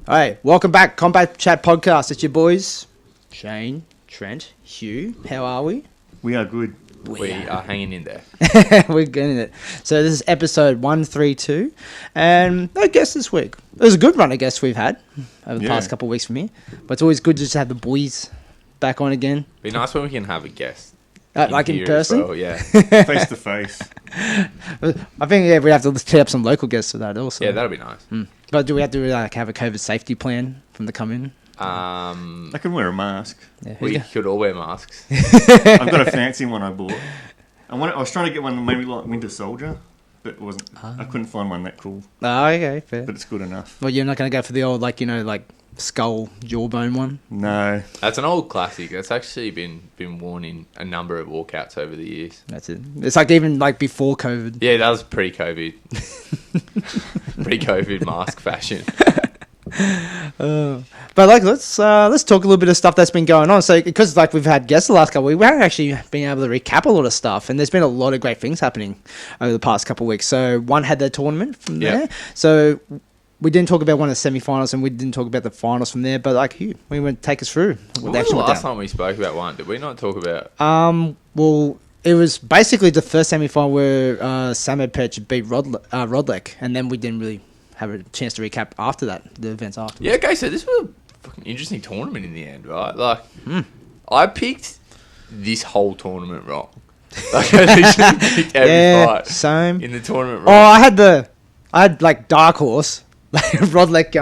All right, welcome back, Combat Chat Podcast. It's your boys, Shane, Trent, Hugh. How are we? We are good. We are hanging in there. We're getting it. So this is episode 132, and no guests this week. It was a good run of guests we've had over the past couple of weeks for me, but it's always good to just have the boys back on again. Be nice when we can have a guest. Like in person? Well, yeah. Face to face. I think we have to set up some local guests for that also. Yeah, that'll be nice. But do we have to have a COVID safety plan from the come in? I can wear a mask. Yeah, We could all wear masks. I've got a fancy one I bought. I was trying to get one maybe like Winter Soldier, but it wasn't. I couldn't find one that cool. Oh, okay, fair. But it's good enough. Well, you're not going to go for the old, like skull jawbone one? No. That's an old classic. That's actually been worn in a number of walkouts over the years. That's it. It's like even like before COVID. Yeah, that was pre-COVID. Pre-COVID mask fashion. But like let's talk a little bit of stuff that's been going on. So because like we've had guests the last couple of weeks, we haven't actually been able to recap a lot of stuff, and there's been a lot of great things happening over the past couple of weeks. So one had their tournament from there. So we didn't talk about one of the semi-finals, and we didn't talk about the finals from there. But like Hugh, we went take us through. What was the last time we spoke about one? Did we not talk about? Well, it was basically the first semi-final where Saempetch beat Rodlek, and then we didn't really have a chance to recap after that, the events after. Yeah, okay, so this was a fucking interesting tournament in the end, right? Like, I picked this whole tournament wrong. Like, I literally picked every fight same. in the tournament Oh, wrong. I had like dark horse, like Rodlek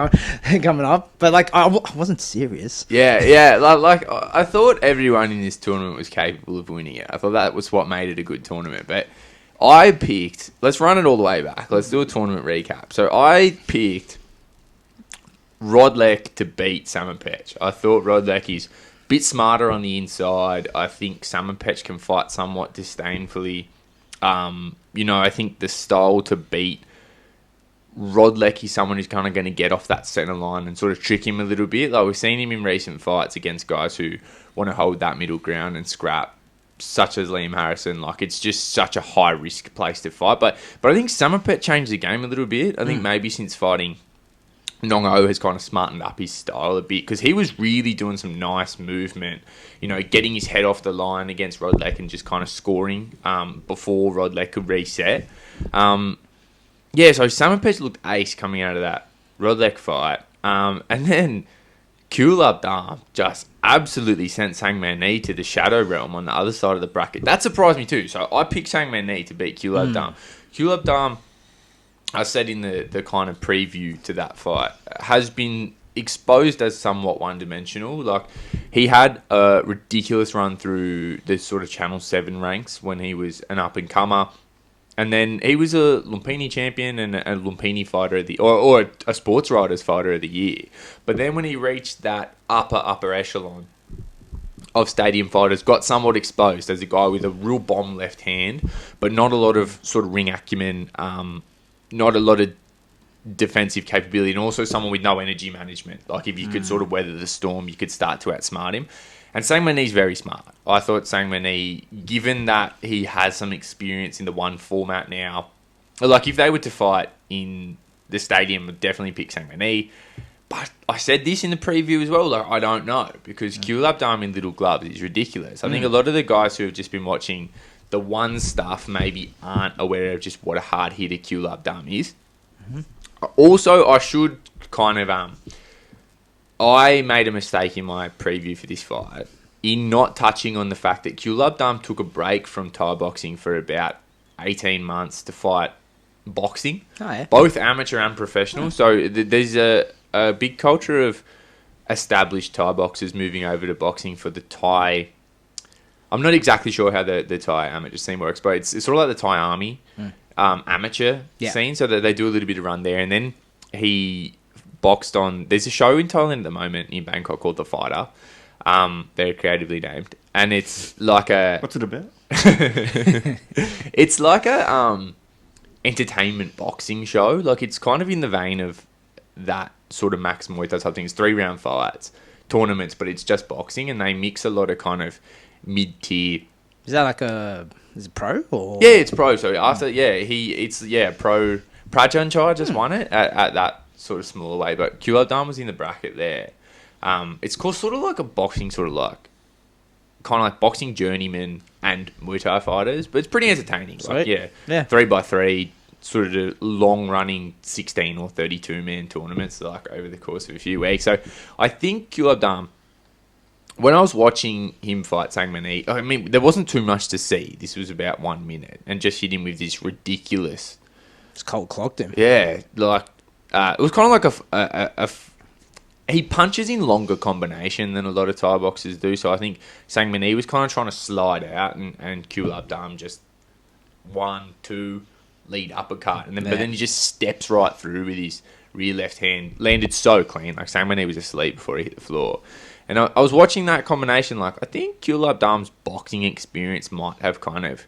coming up, but like I wasn't serious. Yeah, like I thought everyone in this tournament was capable of winning it. I thought that was what made it a good tournament, but I picked... Let's run it all the way back. Let's do a tournament recap. So I picked Rodlek to beat Saempetch. I thought Rodlek is a bit smarter on the inside. I think Saempetch can fight somewhat disdainfully. I think the style to beat Rodlek is someone who's kind of going to get off that centre line and sort of trick him a little bit. Like we've seen him in recent fights against guys who want to hold that middle ground and scrap, such as Liam Harrison. Like it's just such a high risk place to fight. But I think Saempetch changed the game a little bit. I think maybe since fighting Nongo has kind of smartened up his style a bit, because he was really doing some nice movement, getting his head off the line against Rodlek and just kind of scoring before Rodlek could reset. So Saempetch looked ace coming out of that Rodlek fight. And then Kulabdam just absolutely sent Sangmanee to the shadow realm on the other side of the bracket. That surprised me too. So I picked Sangmanee to beat Kulabdam. Kulabdam, I said in the kind of preview to that fight, has been exposed as somewhat one-dimensional. Like he had a ridiculous run through the sort of Channel 7 ranks when he was an up-and-comer. And then he was a Lumpini champion and a Lumpini fighter of the or a sports writers fighter of the year. But then when he reached that upper echelon of stadium fighters, got somewhat exposed as a guy with a real bomb left hand, but not a lot of sort of ring acumen, not a lot of defensive capability, and also someone with no energy management. Like if you could sort of weather the storm, you could start to outsmart him. And Sangmanee's very smart. I thought Sangmanee, given that he has some experience in the one format now, like if they were to fight in the stadium, I'd definitely pick Sangmanee. But I said this in the preview as well, like I don't know, because Kulabdam in little gloves is ridiculous. I think a lot of the guys who have just been watching the one stuff maybe aren't aware of just what a hard hitter Kulabdam is. Also, I should kind of... I made a mistake in my preview for this fight in not touching on the fact that Kulabdam took a break from Thai boxing for about 18 months to fight boxing, both amateur and professional. So there's a big culture of established Thai boxers moving over to boxing for the Thai... I'm not exactly sure how the Thai amateur scene works, but it's sort of like the Thai army amateur scene, so that they do a little bit of run there. And then he... boxed on... There's a show in Thailand at the moment in Bangkok called The Fighter. Very creatively named. And it's like a... What's it about? It's like a entertainment boxing show. Like it's kind of in the vein of that sort of Max Muaythai type thing. It's 3-round fights, tournaments, but it's just boxing, and they mix a lot of kind of mid-tier... Is that like a... Is it pro? Or? Yeah, it's pro. So after... pro... Prajanchai just won it at that sort of smaller weight, but Kulabdam was in the bracket there. It's called sort of like a boxing sort of like kind of like boxing journeyman and Muay Thai fighters, but it's pretty entertaining. Like, yeah, 3x3 sort of long running 16 or 32 man tournaments like over the course of a few weeks. So I think Kulabdam, when I was watching him fight Sangmanee, I mean, there wasn't too much to see. This was about 1 minute and just hit him with this ridiculous. It's cold clocked him. Yeah, like it was kind of like he punches in longer combination than a lot of Thai boxers do. So I think Sangmanee was kind of trying to slide out and Kulabdam just 1, 2 lead uppercut, and then but then he just steps right through with his rear left hand, landed so clean. Like Sangmanee was asleep before he hit the floor. And I was watching that combination, like, I think Kulabdam's boxing experience might have kind of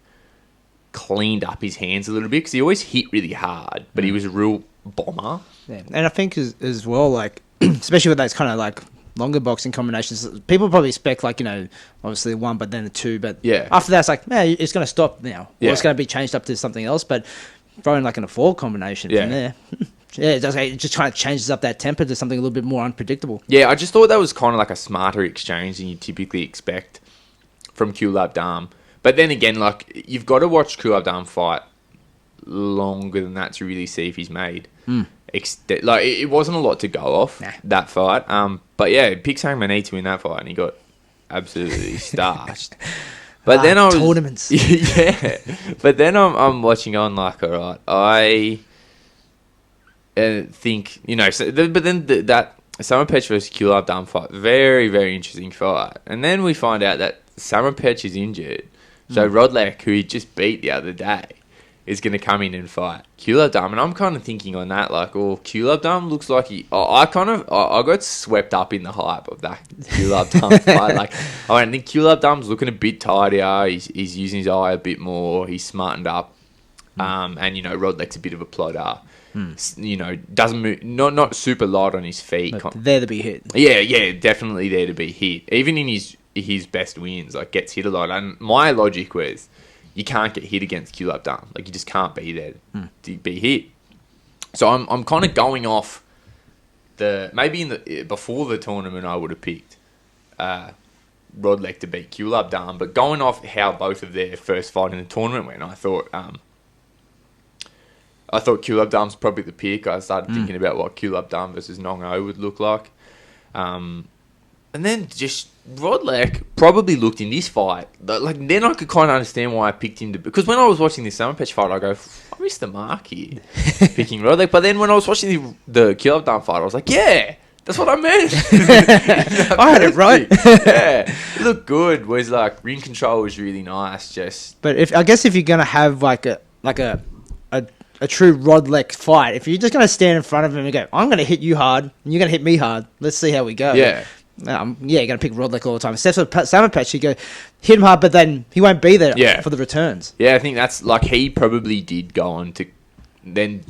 cleaned up his hands a little bit, because he always hit really hard, but he was a real bomber. Yeah. And I think as well, like, especially with those kind of, like, longer boxing combinations, people probably expect, like, you know, obviously 1, but then a 2, but after that, it's like, man, it's going to stop now. Or it's going to be changed up to something else, but throwing, like, in a 4 combination from there... Yeah, it does. It just kind of changes up that tempo to something a little bit more unpredictable. Yeah, I just thought that was kind of like a smarter exchange than you typically expect from Kulabdam. But then again, like, you've got to watch Kulabdam fight longer than that to really see if he's made. Like, it wasn't a lot to go off that fight. But yeah, it picked Sangmanee to win that fight, and he got absolutely starched. But then I was tournaments. Yeah, but then I'm watching on like, all right, I think, you know, but then that Saempetch versus Kulabdam fight, very, very interesting fight. And then we find out that Saempetch is injured. So Rodlek, who he just beat the other day, is going to come in and fight Kulabdam. And I'm kind of thinking on that, like, oh, Kulabdam looks like I got swept up in the hype of that Kulabdam fight. Like, I think Kulabdam's looking a bit tidier. He's using his eye a bit more. He's smartened up. And, you know, Rodlek's a bit of a plodder. You know, doesn't move, not super light on his feet. But there to be hit. Yeah, definitely there to be hit. Even in his best wins, like, gets hit a lot. And my logic was, you can't get hit against Kulabdam. Like, you just can't be there to be hit. So I'm kind of going off before the tournament I would have picked Rodlek to beat Kulabdam, but going off how both of their first fight in the tournament went, I thought Kulabdam's probably the pick. I started thinking about what Kulabdam versus Nongo would look like. And then just Rodlek probably looked in this fight. Like, then I could kind of understand why I picked him. Because when I was watching this Saempetch fight, I go, I missed the mark here, picking Rodlek. But then when I was watching the Kulabdam fight, I was like, yeah, that's what I meant. I had it right. Yeah, it looked good. Was like, ring control was really nice. But if you're gonna have like a true Rodlek fight, if you're just going to stand in front of him and go, I'm going to hit you hard, and you're going to hit me hard, let's see how we go. Yeah. You're going to pick Rodlek all the time. Except for Saempetch, you go, hit him hard, but then he won't be there for the returns. Yeah, I think that's, like, he probably did go on to then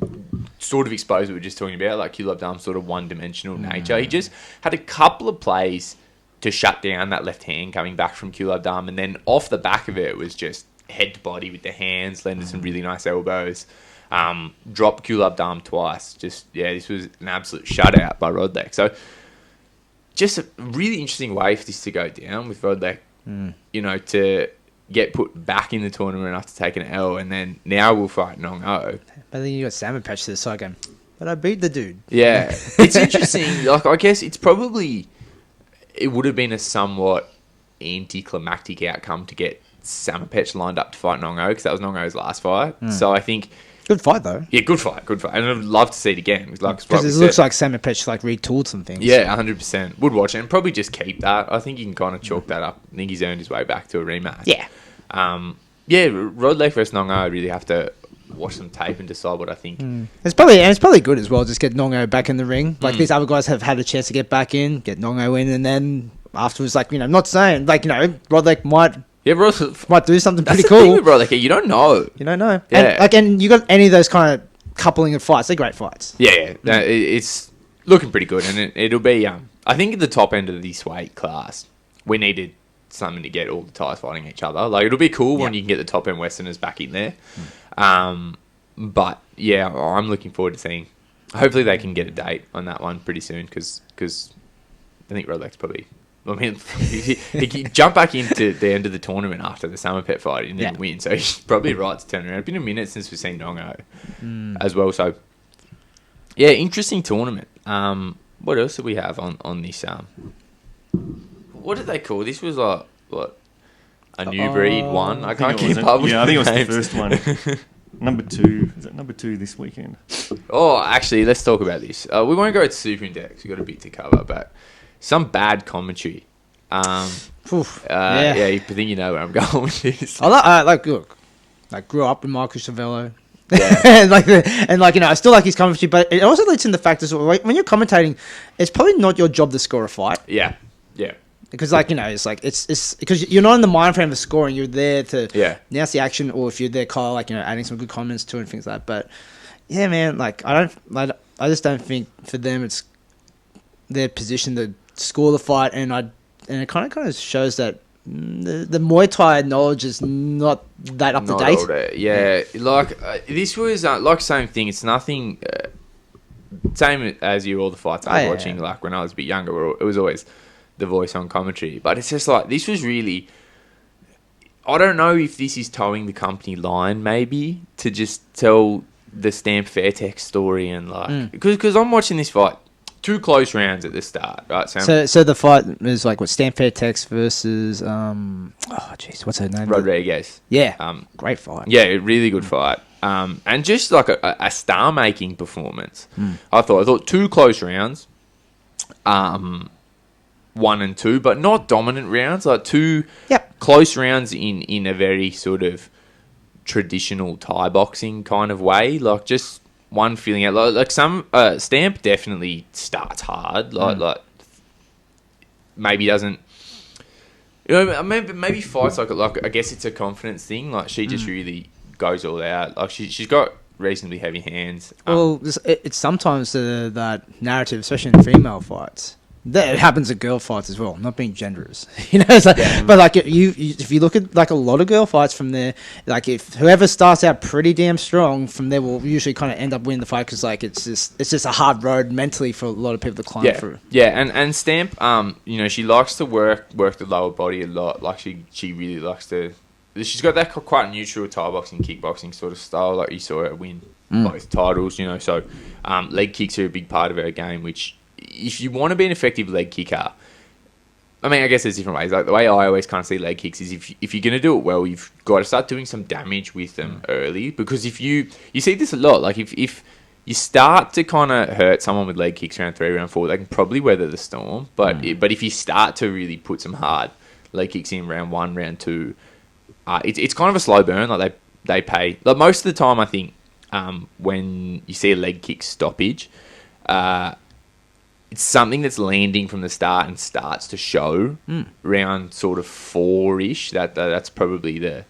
sort of expose what we were just talking about, like Kulabdam's sort of one-dimensional nature. He just had a couple of plays to shut down that left hand coming back from Kulabdam, and then off the back of it was just head to body with the hands, landed some really nice elbows. Dropped Kulabdam twice. This was an absolute shutout by Rodlek. So, just a really interesting way for this to go down with Rodlek, you know, to get put back in the tournament after taking an L, and then now we'll fight Nongo. But then you got Saempetch to the side going, but I beat the dude. Yeah, it's interesting. Like, I guess it would have been a somewhat anticlimactic outcome to get Saempetch lined up to fight Nongo, because that was Nongo's last fight. So I think... Good fight, though. Yeah, good fight. And I'd love to see it again. Because it looks like Saempetch retooled some things. Yeah, 100%. Would watch it and probably just keep that. I think you can kind of chalk that up. I think he's earned his way back to a rematch. Yeah. Rodlek versus Nongo, I really have to watch some tape and decide what I think. It's probably good as well, just get Nongo back in the ring. Like, these other guys have had a chance to get back in, get Nongo in, and then afterwards, like, you know, not saying, like, you know, Rodlek might do something pretty cool. The thing with Rodlek, you don't know. You don't know. Yeah. And you got any of those kind of coupling of fights, they're great fights. Yeah. No, it's looking pretty good, and it'll be, I think at the top end of this weight class, we needed something to get all the Thais fighting each other. Like, it'll be cool when you can get the top end Westerners back in there. But yeah, I'm looking forward to seeing hopefully they can get a date on that one pretty soon because I think Rodlek's probably. I mean, he jumped back into the end of the tournament after the Saempetch fight. He didn't win, so he's probably right to turn around. It's been a minute since we've seen Dongo as well. So, yeah, interesting tournament. What else do we have on this? What did they call this? Was like what a new breed one? I can't keep up with. Yeah, I think it was names. the first one. Number 2. Is it number 2 this weekend? Oh, actually, let's talk about this. We won't go to Super Index. We've got a bit to cover, but some bad commentary. Yeah, you think you know where I'm going with this. Look, I grew up with Michael Cervello. Yeah. and I still like his commentary, but it also leads in the fact that when you're commentating, it's probably not your job to score a fight. Yeah. Because it's because you're not in the mind frame of scoring. You're there to announce the action, or if you're there, Kyle, adding some good comments to it and things like that. But yeah, man, I just don't think for them it's their position to score the fight, and it kind of shows that the Muay Thai knowledge is not that up to date. Yeah, this was same thing. It's nothing same as all the fights I was watching. Like when I was a bit younger, it was always the voice on commentary. But it's just this was really. I don't know if this is towing the company line, maybe to just tell the Stamp Fairtex story and because I'm watching this fight. 2 close rounds at the start, right? So the fight is what Stamp Fairtex versus what's her name? Rodriguez. Yeah, great fight. Yeah, really good fight. And just like a star-making performance. I thought 2 close rounds, 1 and 2, but not dominant rounds. Like 2 close rounds in a very sort of traditional Thai boxing kind of way. Like just. One feeling out like some Stamp definitely starts hard, like maybe doesn't. Maybe fights like I guess it's a confidence thing. Like she just really goes all out. Like she's got reasonably heavy hands. Well, it's sometimes that narrative, especially in female fights. That happens at girl fights as well. Not being generous, but if you look at a lot of girl fights from there, if whoever starts out pretty damn strong from there will usually kind of end up winning the fight because it's just a hard road mentally for a lot of people to climb through. Yeah, and Stamp, she likes to work the lower body a lot. Like she really likes to. She's got that quite neutral Thai boxing, kickboxing sort of style. Like you saw her win both titles, So leg kicks are a big part of her game, which. If you want to be an effective leg kicker, I mean, I guess there's different ways. Like the way I always kind of see leg kicks is if you're going to do it well, you've got to start doing some damage with them early. Because if you see this a lot, like if you start to kind of hurt someone with leg kicks round 3, round 4, they can probably weather the storm. But if you start to really put some hard leg kicks in round 1, round 2, it's kind of a slow burn. Like they pay. Like most of the time, I think when you see a leg kick stoppage. It's something that's landing from the start and starts to show round sort of 4-ish. That's probably the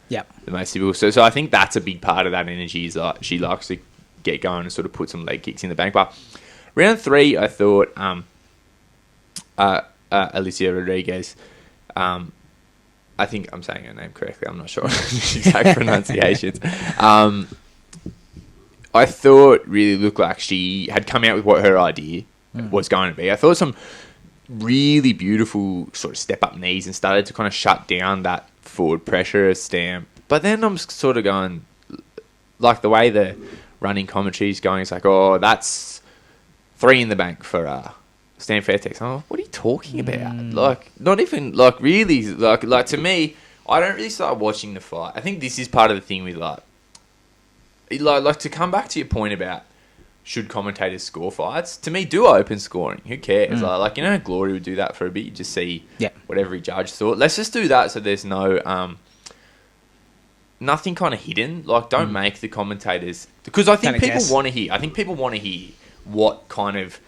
most typical. So I think that's a big part of that energy is she likes to get going and sort of put some leg kicks in the bank. But round 3, I thought Alicia Rodriguez. I think I'm saying her name correctly. I'm not sure the exact pronunciations. I thought really looked like she had come out with what her idea was going to be. I thought some really beautiful sort of step-up knees and started to kind of shut down that forward pressure Stamp. But then I'm sort of going, like the way the running commentary is going, it's like, oh, that's 3 in the bank for Stamp Fairtex. I'm like, what are you talking about? Like, not even, like, really, like to me, I don't really start watching the fight. I think this is part of the thing with, like to come back to your point about should commentators score fights? To me, do open scoring. Who cares? Like Glory would do that for a bit. You just see what every judge thought. Let's just do that so there's no nothing kind of hidden. Like, don't make the commentators... Because I think people want to hear... I think people want to hear what kind of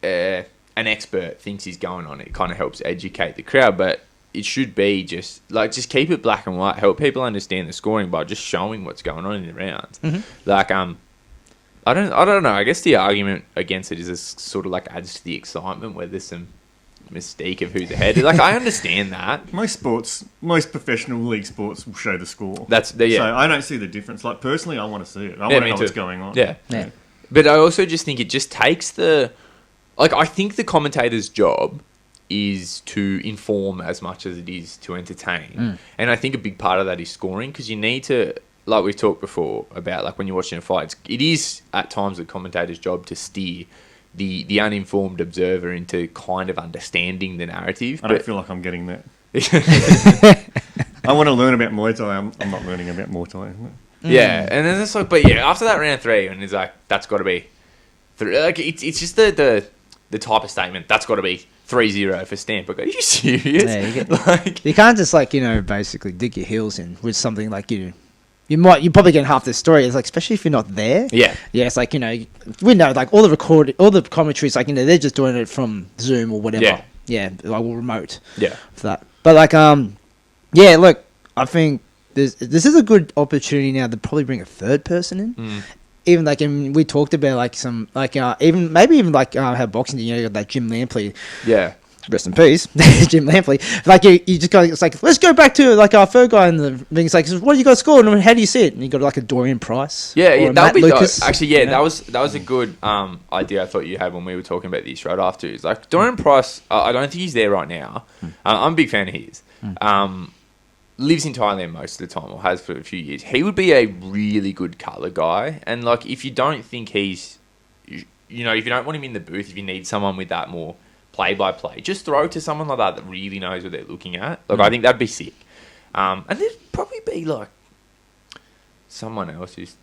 an expert thinks is going on. It kind of helps educate the crowd, but it should be just keep it black and white. Help people understand the scoring by just showing what's going on in the rounds. Like, I don't know. I guess the argument against it is it sort of like adds to the excitement where there's some mystique of who's ahead. Like, I understand that. Most professional league sports will show the score. So I don't see the difference. Like, personally, I want to see it. I want to know what's going on. Yeah. But I also just think it just takes the... Like, I think the commentator's job is to inform as much as it is to entertain. And I think a big part of that is scoring, because you need to... Like we've talked before about, like, when you're watching a fight, it is at times the commentator's job to steer the uninformed observer into kind of understanding the narrative. I don't feel like I'm getting that. I want to learn about Muay Thai. I'm not learning about Muay Thai. Yeah, and then it's like, but yeah, after that round 3, and it's like, that's got to be... Like, it's just the type of statement, that's got to be 3-0 for Stamp. I go, are you serious? Yeah, you can't just, like, basically dig your heels in with something like you're probably getting half the story. It's like, especially if you're not there. Yeah. Yeah, it's like, we know, like, all the commentaries, like, they're just doing it from Zoom or whatever. Yeah. Yeah, like, or remote. Yeah. For that. But, like, yeah, look, I think this is a good opportunity now to probably bring a third person in. Even, like, we talked about, like, some, like, how boxing, you got that Jim Lampley. Yeah. Rest in peace, Jim Lampley. Like, you just got, it's like, let's go back to, like, our third guy in the ring. It's like, what do you guys score? And how do you see it? And you got, like, a Dorian Price. Yeah, that would be Lucas, dope. Actually, yeah, that was a good idea I thought you had when we were talking about this right after. It's like, Dorian Price, I don't think he's there right now. I'm a big fan of his. Lives in Thailand most of the time, or has for a few years. He would be a really good colour guy. And, like, if you don't think he's... if you don't want him in the booth, if you need someone with that more play-by-play, just throw to someone like that really knows what they're looking at. Like, I think that'd be sick. And there'd probably be, like, someone else who's...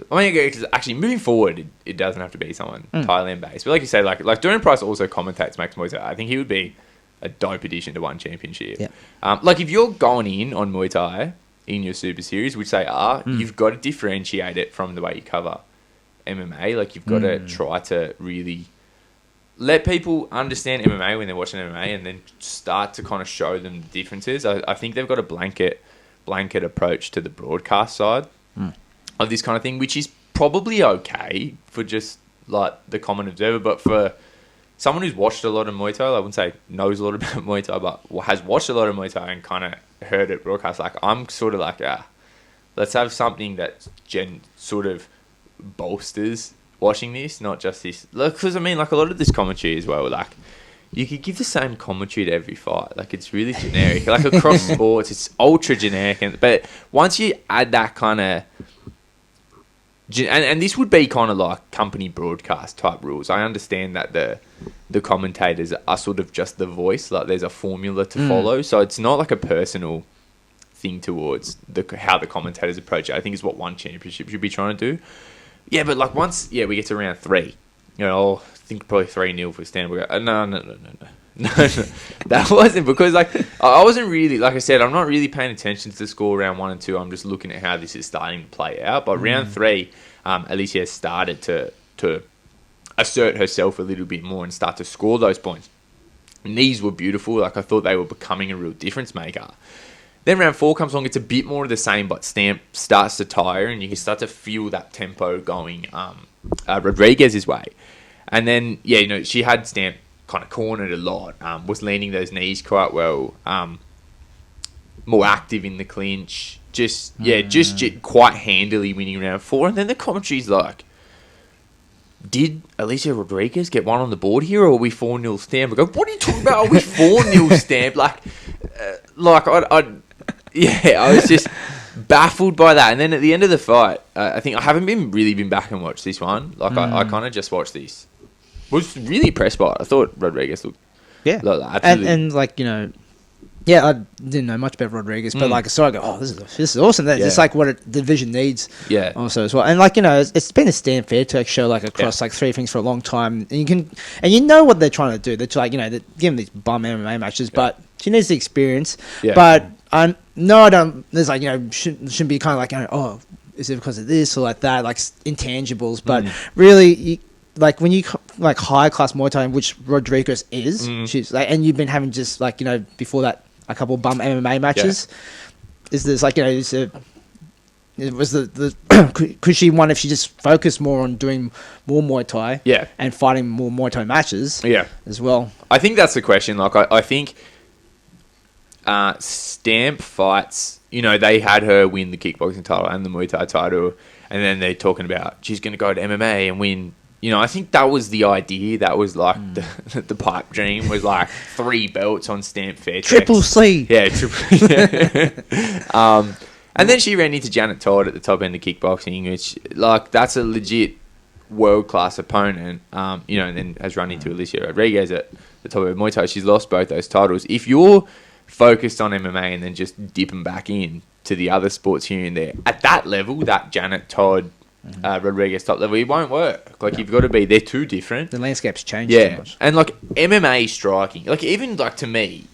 I mean, actually, moving forward, it doesn't have to be someone Thailand-based. But like you say, like Dorian Price also commentates Max Muay Thai. I think he would be a dope addition to ONE Championship. Yeah. Like, if you're going in on Muay Thai in your Super Series, which they are, you've got to differentiate it from the way you cover MMA. Like, you've got to try to really let people understand MMA when they're watching MMA, and then start to kind of show them the differences. I think they've got a blanket approach to the broadcast side of this kind of thing, which is probably okay for just, like, the common observer, but for someone who's watched a lot of Muay Thai, I wouldn't say knows a lot about Muay Thai, but has watched a lot of Muay Thai and kind of heard it broadcast, like, I'm sort of like, let's have something that sort of bolsters watching this, not just this. Because, I mean, like, a lot of this commentary as well, like, you could give the same commentary to every fight. Like, it's really generic. Like, across sports, it's ultra generic. But once you add that kind of... And this would be kind of like company broadcast type rules. I understand that the commentators are sort of just the voice. Like, there's a formula to follow. So it's not like a personal thing towards how the commentators approach it. I think is what ONE Championship should be trying to do. Yeah, but, like, once we get to round 3, I think probably 3-0 for Stan. We go, no. That wasn't, because, like, I wasn't really, like I said, I'm not really paying attention to the score round 1 and 2. I'm just looking at how this is starting to play out. But round 3, Alicia started to assert herself a little bit more and start to score those points. Knees were beautiful. Like, I thought they were becoming a real difference maker. Then round 4 comes along. It's a bit more of the same, but Stamp starts to tire, and you can start to feel that tempo going Rodriguez's way. And then, she had Stamp kind of cornered a lot, was landing those knees quite well, more active in the clinch, just quite handily winning round 4. And then the commentary's like, did Alicia Rodriguez get one on the board here, or are we 4-0 Stamp? I go, what are you talking about? Are we 4-0 Stamp? I was just baffled by that. And then at the end of the fight, I think I haven't really been back and watched this one. Like, I kind of just watched this. Was really impressed by it. I thought Rodriguez looked... Yeah. Absolutely. And like, I didn't know much about Rodriguez, but, like, so I go, this is awesome. That's just, like, what a division needs also as well. And, like, it's been a Stan Fairtex show, like, across, like, 3 things for a long time. And you know what they're trying to do. They're like, they're giving these bum MMA matches, but she needs the experience. Yeah. But, I don't... There's, like, shouldn't be kind of like, is it because of this or like that, like, intangibles. But really... Like, when you, like, high-class Muay Thai, which Rodriguez is, she's like, and you've been having just, like, before that, a couple of bum MMA matches, is this, like, it was could she won if she just focused more on doing more Muay Thai and fighting more Muay Thai matches as well? I think that's the question. Like, I think Stamp fights, they had her win the kickboxing title and the Muay Thai title, and then they're talking about she's going to go to MMA and win I think that was the idea. That was like the pipe dream was like 3 belts on Fairtex. Triple C. Yeah, and then she ran into Janet Todd at the top end of kickboxing, which like that's a legit world class opponent. And then has run into Alicia Rodriguez at the top of Muay Thai. She's lost both those titles. If you're focused on MMA and then just dipping back in to the other sports here and there, at that level, that Janet Todd Rodriguez top level, it won't work. Like you've got to be, they're too different. The landscape's changed too much. And like MMA striking, like even like to me,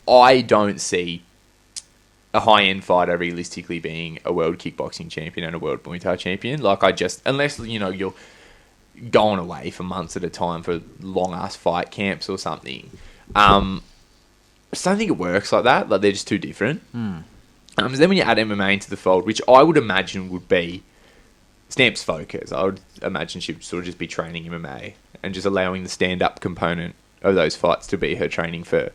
I don't see a high-end fighter realistically being a world kickboxing champion and a world Muay Thai champion. Like unless you're going away for months at a time for long-ass fight camps or something. I just don't think it works like that. Like they're just too different. So then when you add MMA into the fold, which I would imagine would be Stamp's focus, I would imagine she would sort of just be training MMA and just allowing the stand-up component of those fights to be her training for.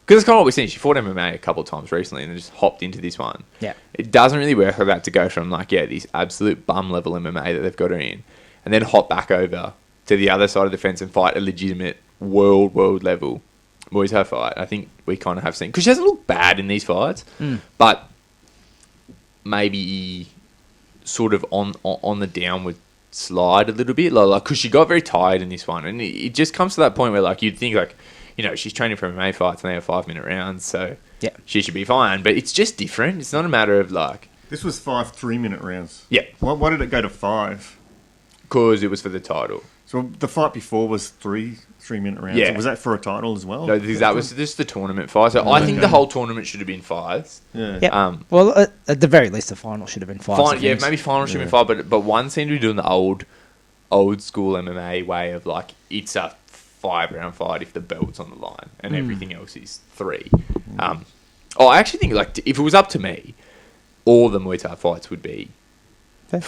Because it's kind of what we've seen. She fought MMA a couple of times recently and then just hopped into this one. Yeah. It doesn't really work like that to go from this absolute bum level MMA that they've got her in and then hop back over to the other side of the fence and fight a legitimate world level Muay Thai fight. I think we kind of have seen. Because she doesn't look bad in these fights, but maybe sort of on the downward slide a little bit. Like, because she got very tired in this one. And it just comes to that point where like you'd think like, she's training for MMA fights and they have 5-minute rounds, so she should be fine. But it's just different. It's not a matter of like... This was 5 3-minute rounds. Yeah. Why did it go to 5? Because it was for the title. So the fight before was 3-minute rounds. Yeah. Was that for a title as well? No, that was just the tournament fight. So I think the whole tournament should have been 5s. Yeah. Yep. Well, at the very least, the final should have been 5. Maybe final should have been 5, but one seemed to be doing the old school MMA way of like, it's a 5-round fight if the belt's on the line and everything else is 3. I actually think like if it was up to me, all the Muay Thai fights would be 5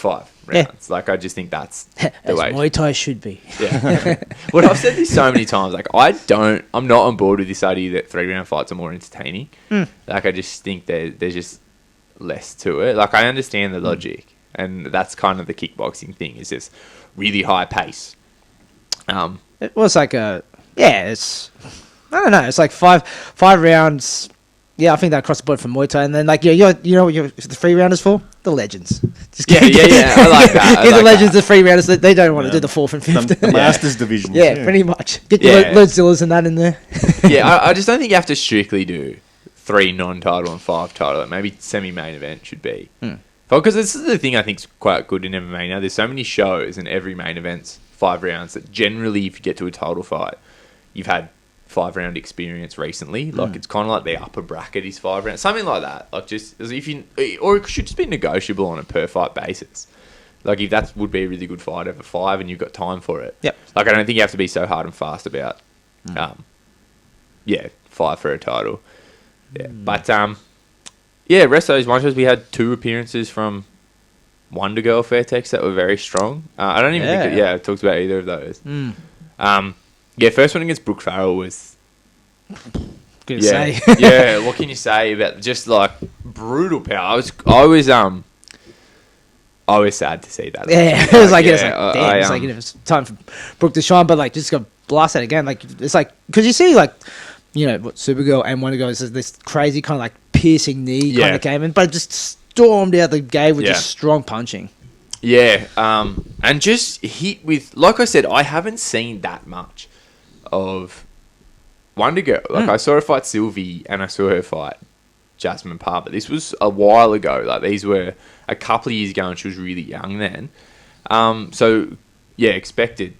rounds. Yeah. Like I just think that's the As way. Muay Thai should be. Yeah. Well, I've said this so many times. Like I'm not on board with this idea that 3-round fights are more entertaining. Like I just think there's just less to it. Like I understand the logic, and that's kind of the kickboxing thing. Is just really high pace. It was like it's... I don't know. It's like 5 rounds. Yeah, I think that across the board for Muay Thai. And then, like, you know what the 3-rounders for? The legends. Just Yeah. I like that. Give the legends the 3-rounders. They don't want to do the 4th and 5th. The Masters division. Yeah, pretty much. Get your Lodzillas and that in there. I just don't think you have to strictly do 3 non-title and 5 title. Like maybe semi-main event should be. Because this is the thing I think is quite good in MMA now. There's so many shows and every main event's 5 rounds that generally if you get to a title fight, you've had 5-round experience recently. Like it's kind of like the upper bracket is 5 rounds. Something like that. Like just as if or it should just be negotiable on a per fight basis. Like if that would be a really good fight over 5 and you've got time for it. Yep. Like I don't think you have to be so hard and fast about 5 for a title. Yeah. But rest of those one shows we had 2 appearances from Wondergirl Fairtex that were very strong. I don't even think it talks about either of those. First one against Brooke Farrell was Good to say. Yeah, what can you say about just like brutal power? I was sad to see that. Yeah, it was like it was time for Brooke to shine, but like just got blasted again. Like it's like because you see like Supergirl and Wondergirl is this crazy kind of like piercing knee kind of game, but it just stormed out the gate with just strong punching. Yeah, and just hit with like I said, I haven't seen that much of Wondergirl. Like I saw her fight Sylvie and I saw her fight Jasmine Parr, but this was a while ago. Like these were a couple of years ago and she was really young then. Expected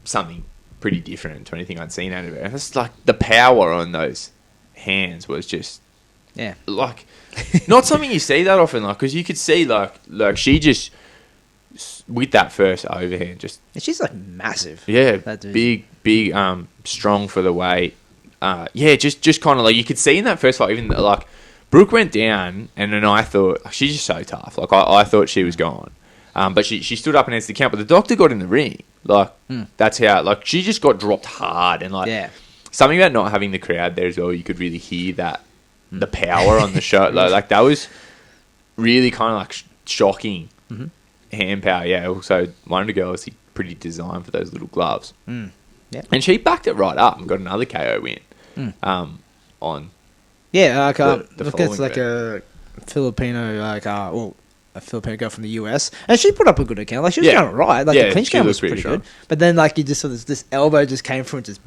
something pretty different to anything I'd seen out of her. And it's like the power on those hands was just like not something you see that often. Like because you could see like she just with that first overhand just she's like massive. Yeah, big, strong for the weight. Just kind of like you could see in that first fight, even like Brooke went down, and then I thought she's just so tough. Like I thought she was gone, but she stood up and answered the count. But the doctor got in the ring. Like that's how like she just got dropped hard, and like something about not having the crowd there as well. You could really hear that the power on the show. Like that was really kind of like shocking. Hand power, Also, Wondergirl, pretty designed for those little gloves. Yeah. And she backed it right up and got another KO win. On Yeah, like, the look, following it's like bit. a Filipino, a Filipino girl from the US, and she put up a good account. Like, she was Yeah. going right. Like, Yeah, the clinch she count looked was pretty pretty strong. good. But then, like, you just saw this elbow just came through and just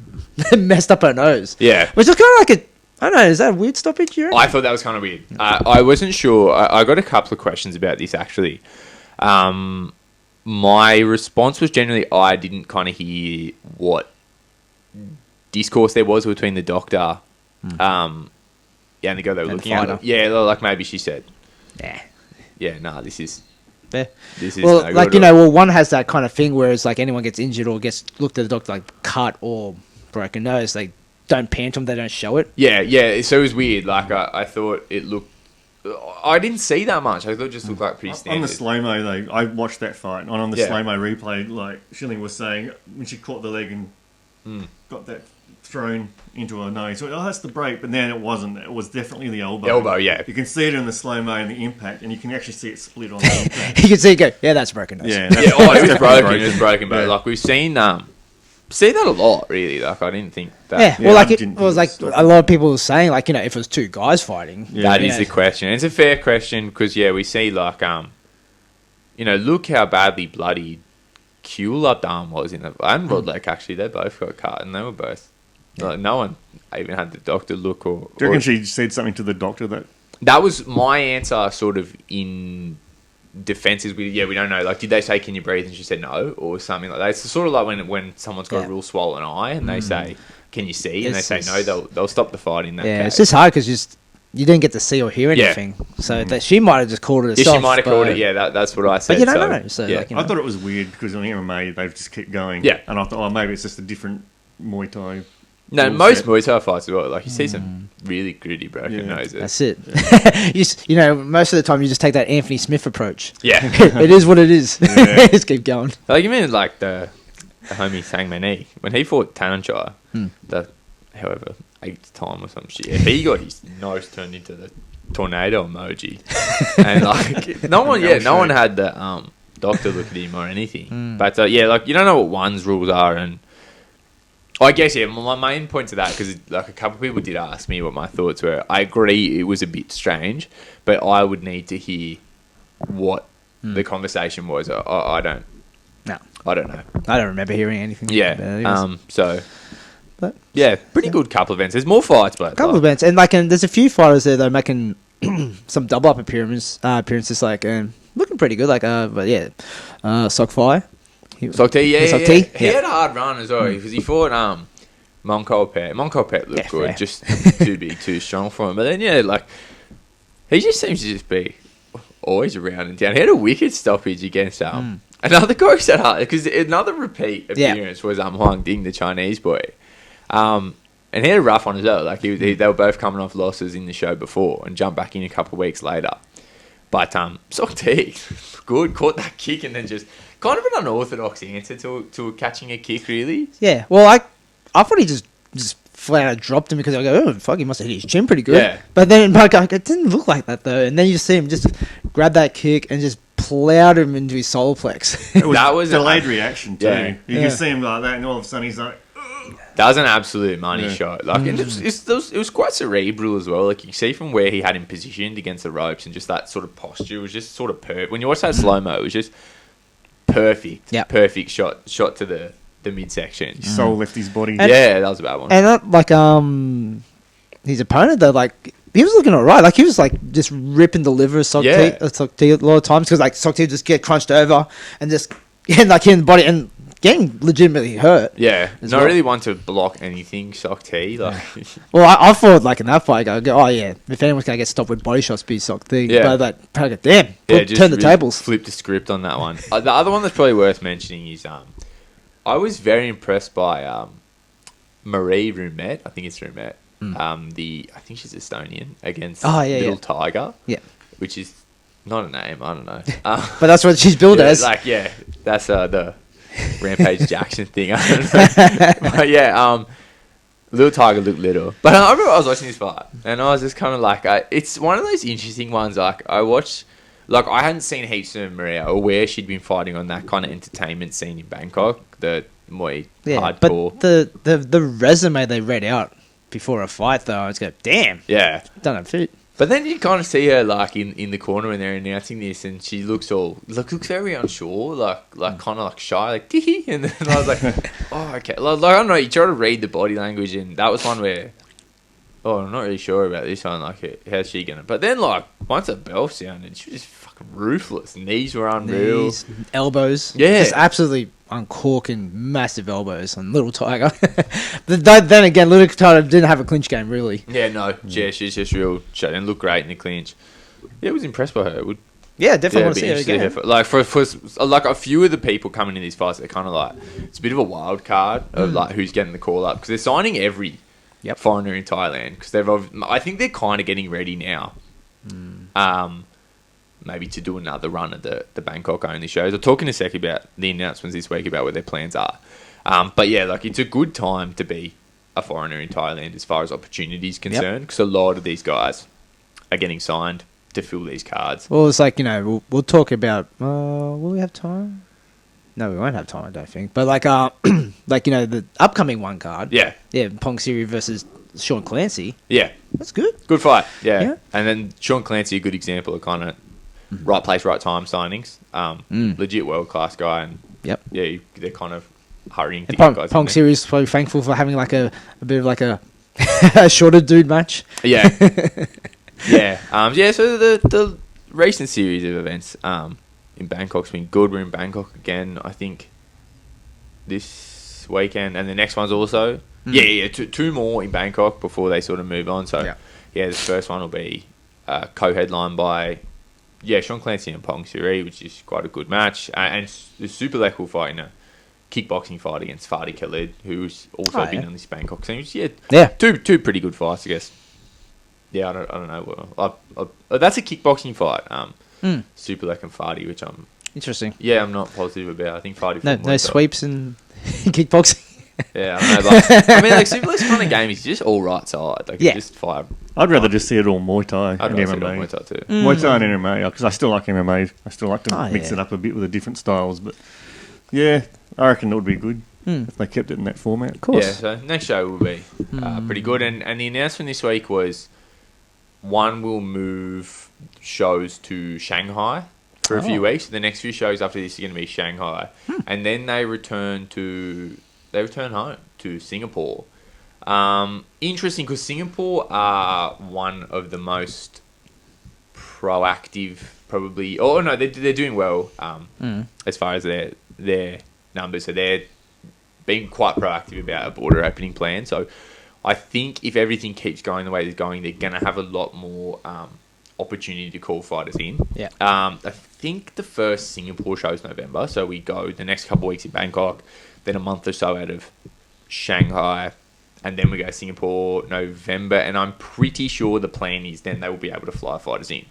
messed up her nose. Yeah. Which was kind of like I don't know, is that a weird stoppage, you reckon? I thought that was kind of weird. I wasn't sure. I got a couple of questions about this, actually. My response was generally I didn't kind of hear what discourse there was between the doctor and the girl they were And looking at. fighter. Yeah, like maybe she said, Yeah. this is Yeah. no Well, like, good. one has that kind of thing where it's like anyone gets injured or gets looked at the doctor like cut or broken nose, they don't pant them, they don't show it. Yeah. So it was weird. Like I thought it looked. I didn't see that much. I thought it just looked like pretty On standard. the slow-mo, though, I watched that fight, and on the Yeah. slow-mo replay, like, Schilling was saying, when she caught the leg and got that thrown into her nose, so, that's the break, but then it wasn't. It was definitely the elbow. Elbow, yeah. You can see it in the slow-mo and the impact, and you can actually see it split on the impact. You can see it go, yeah, that's broken nose. Yeah, Yeah, oh, it was definitely broken. It was broken, but Yeah. like we've seen that a lot, really. Like I didn't think that. Yeah, Yeah, well, like I it didn't was like think it was a lot of people were saying, like, if it was two guys fighting, Yeah. That you is know, the question. It's a fair question because we see like look how badly bloody Kulabdam was in it, and Rodlek actually. They both got cut, and they were both. Like, no one even had the doctor look or. Do you reckon she said something to the doctor that... That was my answer, sort of in defenses. We don't know. Like, did they say, "Can you breathe?" and she said no, or something like that. It's sort of like when someone's got Yeah. a real swollen eye and they say, "Can you see?" and It's they say just- no, they'll stop the fight in that yeah, case. it's just hard because you didn't get to see or hear Yeah. anything, so that she might have just called it Yeah, herself. she might have called but- it. Yeah, that's what I said. but you don't so, know. So, yeah. like, I thought it was weird because on MMA, they've just kept going. Yeah. And I thought, maybe it's just a different Muay Thai. No, rule most set. Muay Thai fights as well. Like you see some really gritty broken Yeah. noses. that's it. Most of the time you just take that Anthony Smith approach. Yeah. It is what it is. Yeah. Just keep going. Like you mean like the homie Sangmanee when he fought Tananchai, the however 8th time or some shit. He got his nose turned into the tornado emoji, and like no one had the doctor look at him or anything. But like you don't know what one's rules are, and I guess my main point to that because like a couple of people did ask me what my thoughts were. I agree it was a bit strange, but I would need to hear what the conversation was. I don't. No, I don't know. I don't remember hearing anything. Yeah. about it. It was So pretty good couple of events. There's more fights, but a couple of events, and and there's a few fighters there that are making some double up appearances, like looking pretty good. Like Sock Fire. Sok T, yeah. He He had a hard run as well because he fought Monko Pet. Monko Pet looked Yeah, good, fair. just too big, too strong for him. But then he just seems to just be always around and down. He had a wicked stoppage against another guy who said hard because another repeat appearance was Huang Ding, the Chinese boy. And he had a rough one as well. Like they were both coming off losses in the show before and jumped back in a couple of weeks later. But Sok T, good, caught that kick and then just kind of an unorthodox answer to catching a kick, really. Yeah. Well, I thought he just flat out dropped him because I go, oh fuck, he must have hit his chin pretty good. Yeah. But then like, it didn't look like that though. And then you just see him just grab that kick and just plowed him into his solar plex. That was a- delayed reaction, too. Yeah. You Yeah. can see him like that, and all of a sudden he's like... That was an absolute money Yeah. shot. Like it was quite cerebral as well. Like you see from where he had him positioned against the ropes and just that sort of posture was just sort of perfect. When you watch that slow mo, it was just perfect. Yep. Perfect shot to the midsection. His soul left his body. Yeah, that was a bad one. And that, his opponent though, like he was looking alright. Like he was like just ripping the liver of Sok T a lot of times because like Sok T would just get crunched over and just hitting the body and getting legitimately hurt. Yeah, as not well. really one to block anything, Sok T. Like, Well, I thought like in that fight, I go, oh yeah, if anyone's gonna get stopped with body shots, be Sok T. Yeah. But like, damn, just turn the really tables. Flipped the script on that one. The other one that's probably worth mentioning is I was very impressed by Marie Rumet. I think it's Rumet. I think she's Estonian against Little Tiger. Yeah. Which is not a name. I don't know. But that's what she's billed as. That's the Rampage Jackson thing. I don't know. But Little Tiger looked little. But I remember I was watching this fight and I was just kind of like, it's one of those interesting ones. Like I watched like I hadn't seen heaps of Maria or where she'd been fighting on that kind of entertainment scene in Bangkok, the Muay hardcore. But the resume they read out before a fight, though, I was go, damn, Yeah. don't fit. But then you kind of see her like in the corner when they're announcing this, and she looks looks very unsure, like kind of like shy, like tee. And then I was like, oh okay, like I don't know. You try to read the body language, and that was one where, oh, I'm not really sure about this one. Like, how's she gonna? But then like once the bell sounded, she was just fucking ruthless. Knees were unreal. Knees, elbows, Yeah. just absolutely uncorking massive elbows on Little Tiger. Then again, Little Tiger didn't have a clinch game really. Yeah, no, yeah, she's just real shut and looked great in the clinch. Yeah, I was impressed by her. Yeah, definitely want to it'd see be her interesting again. for like a few of the people coming in these fights, they're kind of like it's a bit of a wild card of like who's getting the call up because they're signing every foreigner in Thailand because I think they're kind of getting ready now. Maybe to do another run at the Bangkok only shows. I'll talk in a sec about the announcements this week about what their plans are. But yeah, like it's a good time to be a foreigner in Thailand as far as opportunities concerned because a lot of these guys are getting signed to fill these cards. Well, it's like, we'll talk about, will we have time? No, we won't have time, I don't think. But like, the upcoming one card. Yeah. Yeah, Pong Siri versus Sean Clancy. Yeah. That's good. Good fight. Yeah. Yeah. And then Sean Clancy, a good example of kind of right place, right time signings. Legit world-class guy. And Yep. yeah, they're kind of hurrying to And get guys Pong in there. Siri's probably thankful for having like a bit of like a shorter dude match. Yeah. Yeah. So the recent series of events in Bangkok's been good. We're in Bangkok again, I think, this weekend. And the next one's also... Yeah. Two more in Bangkok before they sort of move on. So, yeah, the first one will be co-headlined by... Yeah, Sean Clancy and Pong Siri, which is quite a good match. And the Super Lek will fight in a kickboxing fight against Fadi Khalid, who's also been on this Bangkok scene. Which, two pretty good fights, I guess. Yeah, I don't know. Well, that's a kickboxing fight. Super Lek and Fadi, which I'm... Interesting. Yeah, I'm not positive about. I think Fadi... No sweeps in kickboxing. Yeah, I know. But, I mean, like, Super Lek's kind of game is just all right side. Like, just fire... I'd rather just see it all Muay Thai I'd and rather see it all MMA. Muay Thai too. Muay Thai and MMA, because I still like MMA. I still like to mix yeah. it up a bit with the different styles. But yeah, I reckon it would be good if they kept it in that format. Of course. Yeah, so next show will be pretty good. And the announcement this week was ONE will move shows to Shanghai for a few weeks. The next few shows after this are going to be Shanghai. And then they return home to Singapore. Interesting because Singapore are one of the most proactive, probably. Oh no, they're doing well as far as their numbers. So they're being quite proactive about a border opening plan. So I think if everything keeps going the way it's going, they're going to have a lot more opportunity to call fighters in. Yeah. I think the first Singapore show is November, so we go the next couple of weeks in Bangkok, then a month or so out of Shanghai. And then we go Singapore, November, and I'm pretty sure the plan is then they will be able to fly fighters in.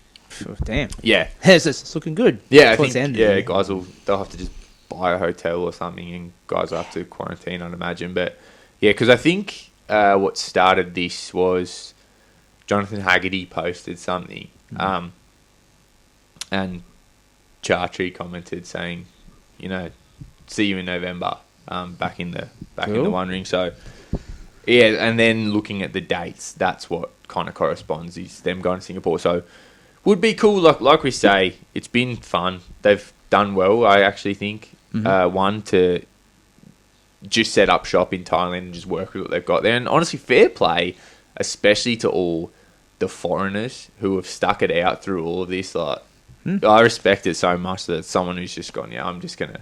Damn. Yeah. It's looking good. Yeah, I Towards think, the end. they'll have to just buy a hotel or something, and guys will have to quarantine, I'd imagine. But, yeah, because I think what started this was Jonathan Haggerty posted something, and Chartry commented saying, see you in November, back in the One Ring. So... Yeah, and then looking at the dates, that's what kind of corresponds is them going to Singapore. So, would be cool. Like we say, it's been fun. They've done well, I actually think. One, to just set up shop in Thailand and just work with what they've got there. And honestly, fair play, especially to all the foreigners who have stuck it out through all of this. Like, I respect it so much that someone who's just gone, I'm just going to...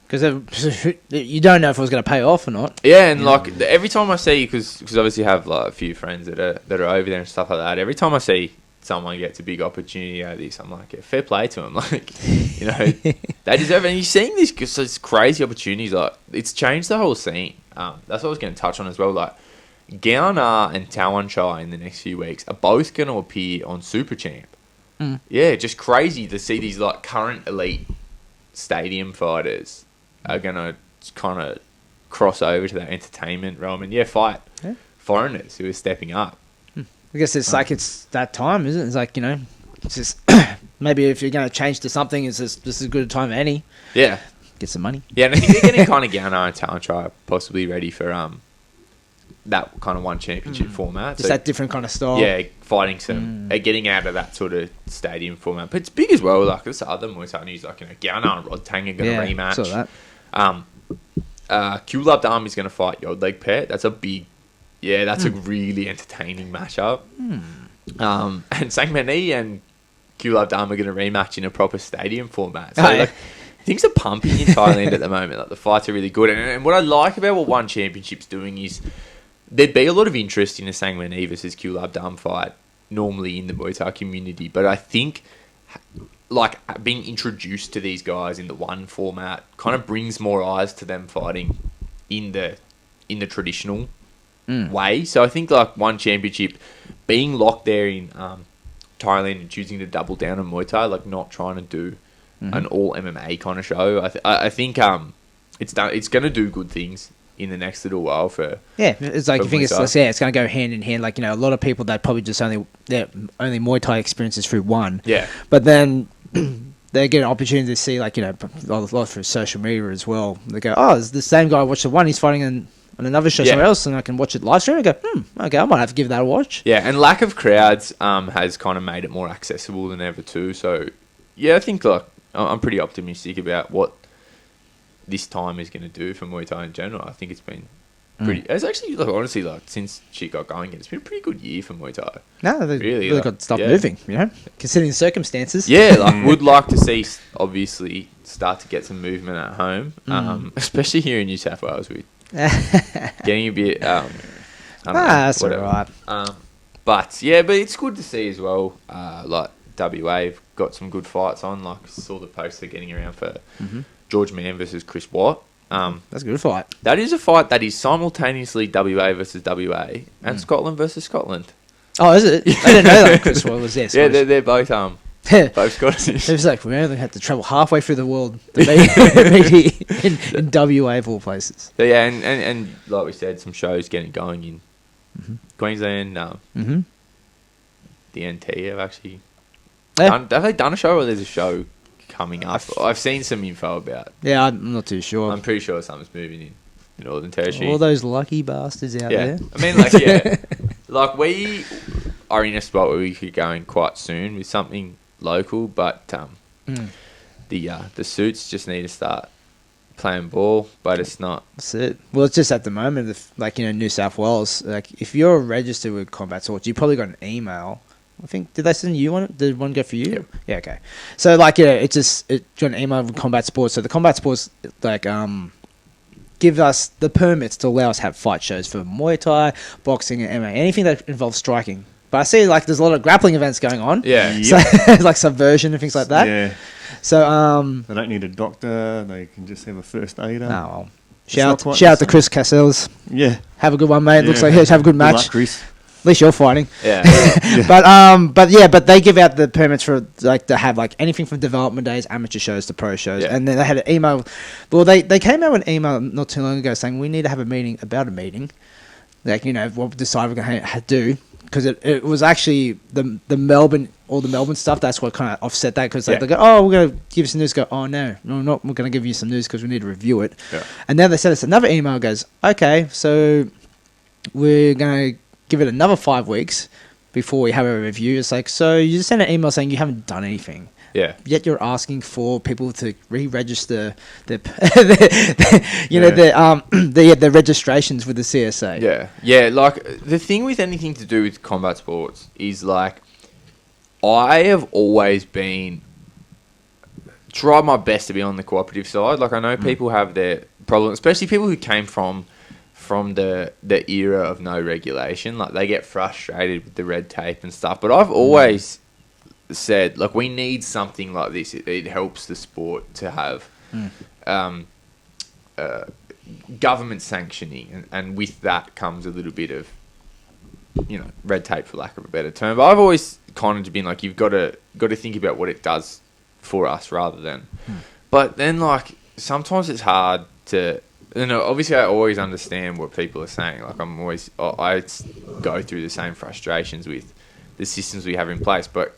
Because you don't know if it was going to pay off or not. Yeah, and like every time I see, because obviously I have like a few friends that are over there and stuff like that. Every time I see someone gets a big opportunity out of this, I'm like, fair play to them. Like, they deserve it. And you're seeing this crazy opportunities. Like, it's changed the whole scene. That's what I was going to touch on as well. Like, Gowna and Tawan Chai in the next few weeks are both going to appear on Super Champ. Yeah, just crazy to see these like current elite stadium fighters are going to kind of cross over to that entertainment realm and fight foreigners who are stepping up. I guess it's like it's that time, isn't it? It's like, it's just maybe if you're going to change to something, this is as good a time as any. Yeah. Get some money. Yeah, and I think they're getting kind of Gowno and Talent Try possibly ready for that kind of one championship format. Just that different kind of style. Yeah, fighting some, getting out of that sort of stadium format. But it's big as well. Like, this other Muay Thai news, like, Gowno and Rodtang are going to rematch. Saw that. Kulabdam is going to fight Yodkaikaw Fairtex. That's a big, that's a really entertaining matchup. And Sangmanee and Kulabdam are going to rematch in a proper stadium format. So, like, things are pumping in Thailand at the moment. Like, the fights are really good. And what I like about what One Championship's doing is there'd be a lot of interest in a Sangmanee versus Kulabdam fight normally in the Muay Thai community. But I think, like, being introduced to these guys in the one format kind of brings more eyes to them fighting in the traditional way. So I think, like, One Championship being locked there in Thailand and choosing to double down on Muay Thai, like, not trying to do an all MMA kind of show. I think it's going to do good things in the next little while for it's like, I think it's going to go hand in hand. Like, a lot of people that probably just only Muay Thai experiences through one. Yeah, but then they get an opportunity to see, like, a lot through social media as well. They go, oh, it's the same guy I watched the one. He's fighting on another show somewhere else, and I can watch it live stream and go, okay, I might have to give that a watch. Yeah, and lack of crowds has kind of made it more accessible than ever too. So yeah, I think, like, I'm pretty optimistic about what this time is going to do for Muay Thai in general. I think it's been pretty... It's actually, like, honestly, like, since she got going, it's been a pretty good year for Muay Thai. No, they really got stuff moving, considering the circumstances. Yeah, like, would like to see, obviously, start to get some movement at home, especially here in New South Wales with getting a bit... that's all right. But it's good to see as well, like, WA have got some good fights on. Like, saw the poster getting around for George Mann versus Chris Watt. That's a good fight. That is a fight that is simultaneously WA versus WA and Scotland versus Scotland. Oh, is it? I didn't know that Chris Watt was there. Yeah, they're both both Scottish. It was like we only had to travel halfway through the world to meet in WA of all places. So yeah, and like we said, some shows getting going in Queensland. The NT have actually have they done a show, or there's a show coming up? I've seen some info about. Yeah, I'm not too sure. I'm pretty sure something's moving in the Northern Territory. All those lucky bastards out there. I mean, like, like, we are in a spot where we could go in quite soon with something local, but the suits just need to start playing ball, but it's not. That's it. Well, it's just at the moment, like, New South Wales, like, if you're registered with Combat Sports, you probably got an email. I think, did they send you one? Did one go for you? Yep. Yeah, okay. So, like, it's just, you got an email with Combat Sports. So the Combat Sports, like, give us the permits to allow us to have fight shows for Muay Thai, boxing, and MMA, anything that involves striking. But I see, like, there's a lot of grappling events going on. Yeah. So, like subversion and things like that. Yeah. So, they don't need a doctor. They can just have a first aider. Oh, well. Shout out to Chris Cassels. Yeah. Have a good one, mate. Yeah. Looks like he's have a good match. Good luck, Chris. At least you're fighting. Yeah. But they give out the permits for, like, to have, like, anything from development days, amateur shows to pro shows. Yeah. And then they had an email. Well, they came out with an email not too long ago saying we need to have a meeting about a meeting. Like, what we decide we're going to do. Because it was actually the Melbourne, all the Melbourne stuff, that's what kind of offset that. Because they go, oh, we're going to give you some news. Go, oh, no, we're not. We're going to give you some news because we need to review it. Yeah. And then they sent us another email. Goes, okay, so we're going to give it another 5 weeks before we have a review. It's like, so you just sent an email saying you haven't done anything. Yeah. Yet you're asking for people to re-register the registrations with the CSA. Yeah. Yeah, like, the thing with anything to do with combat sports is, like, I have always tried my best to be on the cooperative side. Like, I know people have their problems, especially people who came from the era of no regulation. Like, they get frustrated with the red tape and stuff. But I've always said, like, we need something like this. It helps the sport to have government sanctioning, and with that comes a little bit of red tape, for lack of a better term. But I've always kind of been like, you've got to think about what it does for us rather than. But then, like, sometimes it's hard to. Obviously, I always understand what people are saying. Like, I go through the same frustrations with the systems we have in place, but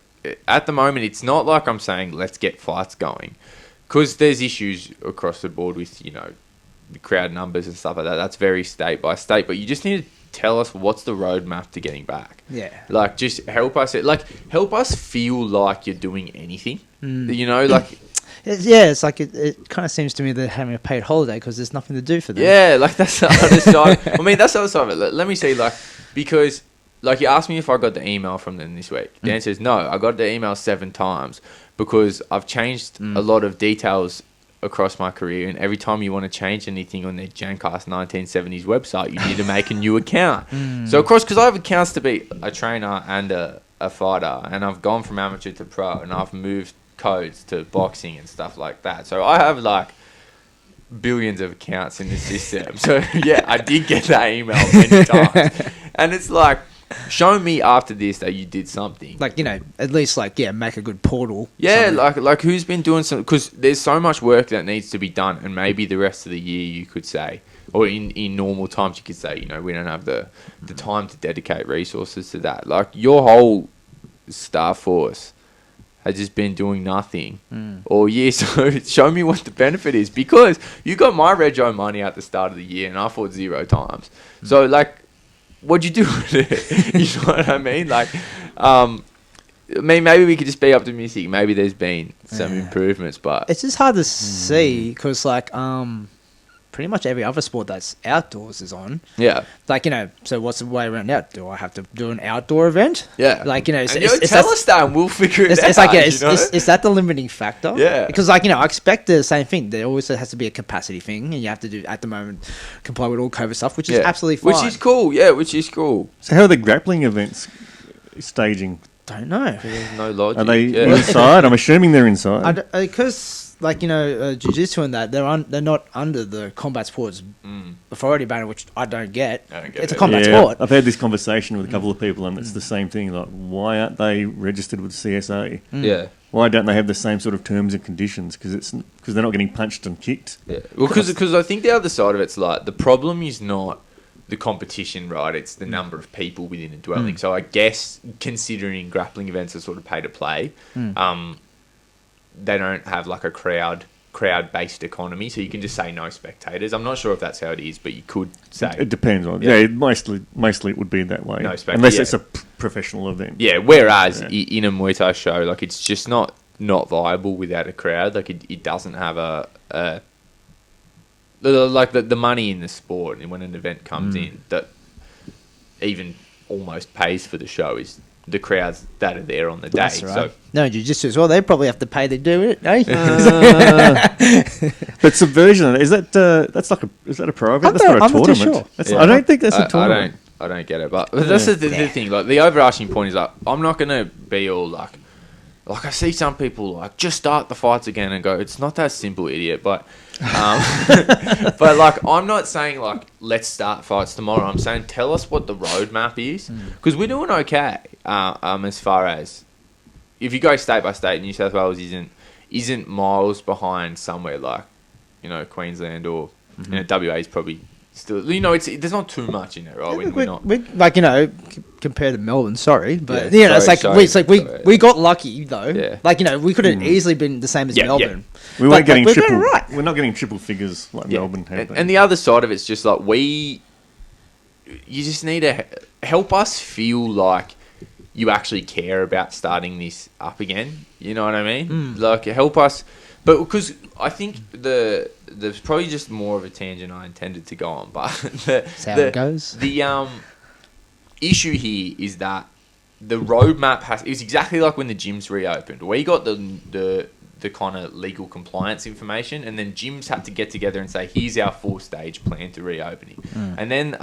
at the moment, it's not like I'm saying let's get fights going, because there's issues across the board with the crowd numbers and stuff like that. That's very state by state, but you just need to tell us what's the roadmap to getting back. Yeah. Like, just help us feel like you're doing anything. Like. It's like it kind of seems to me they're having a paid holiday because there's nothing to do for them. Yeah, like that's the other side. I mean, that's the other side of it. Let me see, because you asked me if I got the email from them this week. The answer is no. I got the email 7 times because I've changed a lot of details across my career, and every time you want to change anything on their Jancast 1970s website, you need to make a new account. So of course, because I have accounts to be a trainer and a fighter, and I've gone from amateur to pro, and I've moved codes to boxing and stuff like that. So I have billions of accounts in the system. So yeah, I did get that email many times, and it's like, show me after this that you did something. At least make a good portal. Yeah, like who's been doing some? Because there's so much work that needs to be done, and maybe the rest of the year you could say, or in normal times you could say, we don't have the time to dedicate resources to that. Like, your whole staff force has just been doing nothing all year. So show me what the benefit is, because you got my Rego money at the start of the year and I fought 0 times. So what'd you do with it? You know what I mean? Maybe we could just be optimistic. Maybe there's been some improvements, but it's just hard to see because pretty much every other sport that's outdoors is on. Yeah. So what's the way around that? Do I have to do an outdoor event? Yeah. Tell us that and we'll figure it out. Is that the limiting factor? Yeah. Because I expect the same thing. There always has to be a capacity thing, and you have to do, at the moment, comply with all COVID stuff, which is absolutely fine. Which is cool. Yeah, which is cool. So how are the grappling events staging? Don't know. There's no logic. Are they inside? I'm assuming they're inside. Because jiu-jitsu and that, they're not under the combat sports authority banner, which I don't get. It's a combat sport. I've had this conversation with a couple of people, and it's the same thing. Like, why aren't they registered with CSA? Yeah. Why don't they have the same sort of terms and conditions? Because they're not getting punched and kicked. Yeah. Well, because I think the other side of it's the problem is not the competition, right? It's the number of people within a dwelling. So I guess, considering grappling events are sort of pay to play, they don't have a crowd-based economy, so you can just say no spectators. I'm not sure if that's how it is, but you could say it depends on. Mostly it would be that way. No spectators, unless it's a professional event. Yeah. Whereas in a Muay Thai show, it's just not viable without a crowd. It doesn't have the money in the sport, and when an event comes in, that even almost pays for the show is the crowds that are there on the day. That's right. So no, jiu-jitsu as well. They probably have to pay to do it, eh? But subversion, is that a pro event? That's not a tournament. Sure. I don't think that's a tournament. I don't get it, but that's the thing. The overarching point is I'm not gonna be all I see some people just start the fights again and go, it's not that simple, idiot. But but I'm not saying let's start fights tomorrow. I'm saying tell us what the roadmap is, because we're doing okay. As far as if you go state by state, New South Wales isn't miles behind somewhere like Queensland or WA is probably still there's not too much in there, right? We're not compared to Melbourne, sorry, but we got lucky though. Yeah. We could have easily been the same as Melbourne. We weren't getting triple. Right. We're not getting triple figures like Melbourne had. And the other side of it's just you just need to help us feel like you actually care about starting this up again. You know what I mean? Help us. But because I think there's probably just more of a tangent I intended to go on, but that's how it goes. The issue here is that the roadmap is exactly like when the gyms reopened. We got the kind of legal compliance information, and then gyms had to get together and say, here's our 4-stage plan to reopening. And then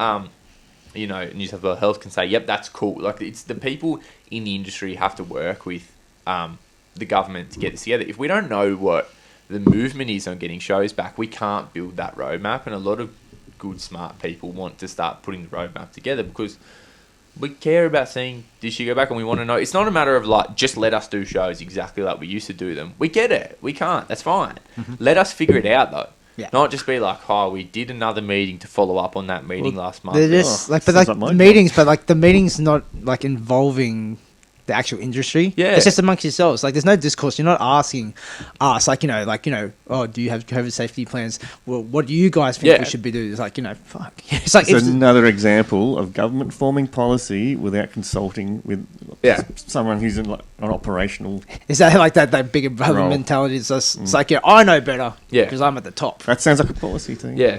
New South Wales Health can say, yep, that's cool. It's the people in the industry have to work with the government to get this together. If we don't know what the movement is on getting shows back, we can't build that roadmap. And a lot of good, smart people want to start putting the roadmap together because we care about seeing this year go back, and we want to know. It's not a matter of just let us do shows exactly like we used to do them. We get it. We can't. That's fine. Let us figure it out though. Yeah. Not just be we did another meeting to follow up on that meeting last month. They're just the meetings, but the meetings not involving the actual industry. Yeah. It's just amongst yourselves. Like, there's no discourse. You're not asking us, like, oh, do you have COVID safety plans? Well, what do you guys think we should be doing? It's like, fuck. It's like, it's another example of government forming policy without consulting with someone who's in like an operational. Is that like that bigger brother mentality? It's just, it's like, I know better because I'm at the top. That sounds like a policy thing. Yeah.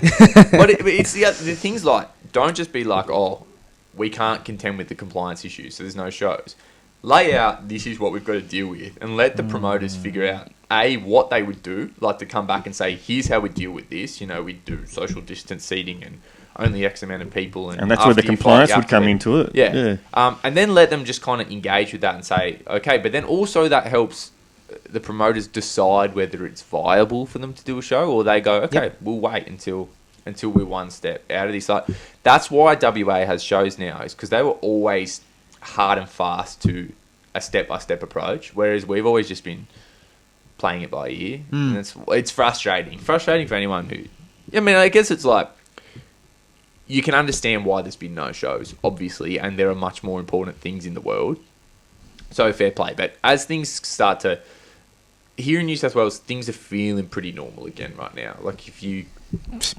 But it's the things like, don't just be like, oh, we can't contend with the compliance issues, so there's no shows. Lay out, this is what we've got to deal with, and let the promoters figure out, A, what they would do, like to come back and say, here's how we deal with this. We do social distance seating and only X amount of people. And that's where the compliance would come into it. Yeah. And then let them just kind of engage with that and say, okay, but then also that helps the promoters decide whether it's viable for them to do a show, or they go, okay, we'll wait until we're one step out of this. Like, that's why WA has shows now, is because they were always hard and fast to a step-by-step approach, whereas we've always just been playing it by ear. And it's frustrating for anyone who, I guess it's like, you can understand why there's been no shows, obviously, and there are much more important things in the world, so fair play. But as things start to, here in New South Wales, things are feeling pretty normal again right now. Like, if you,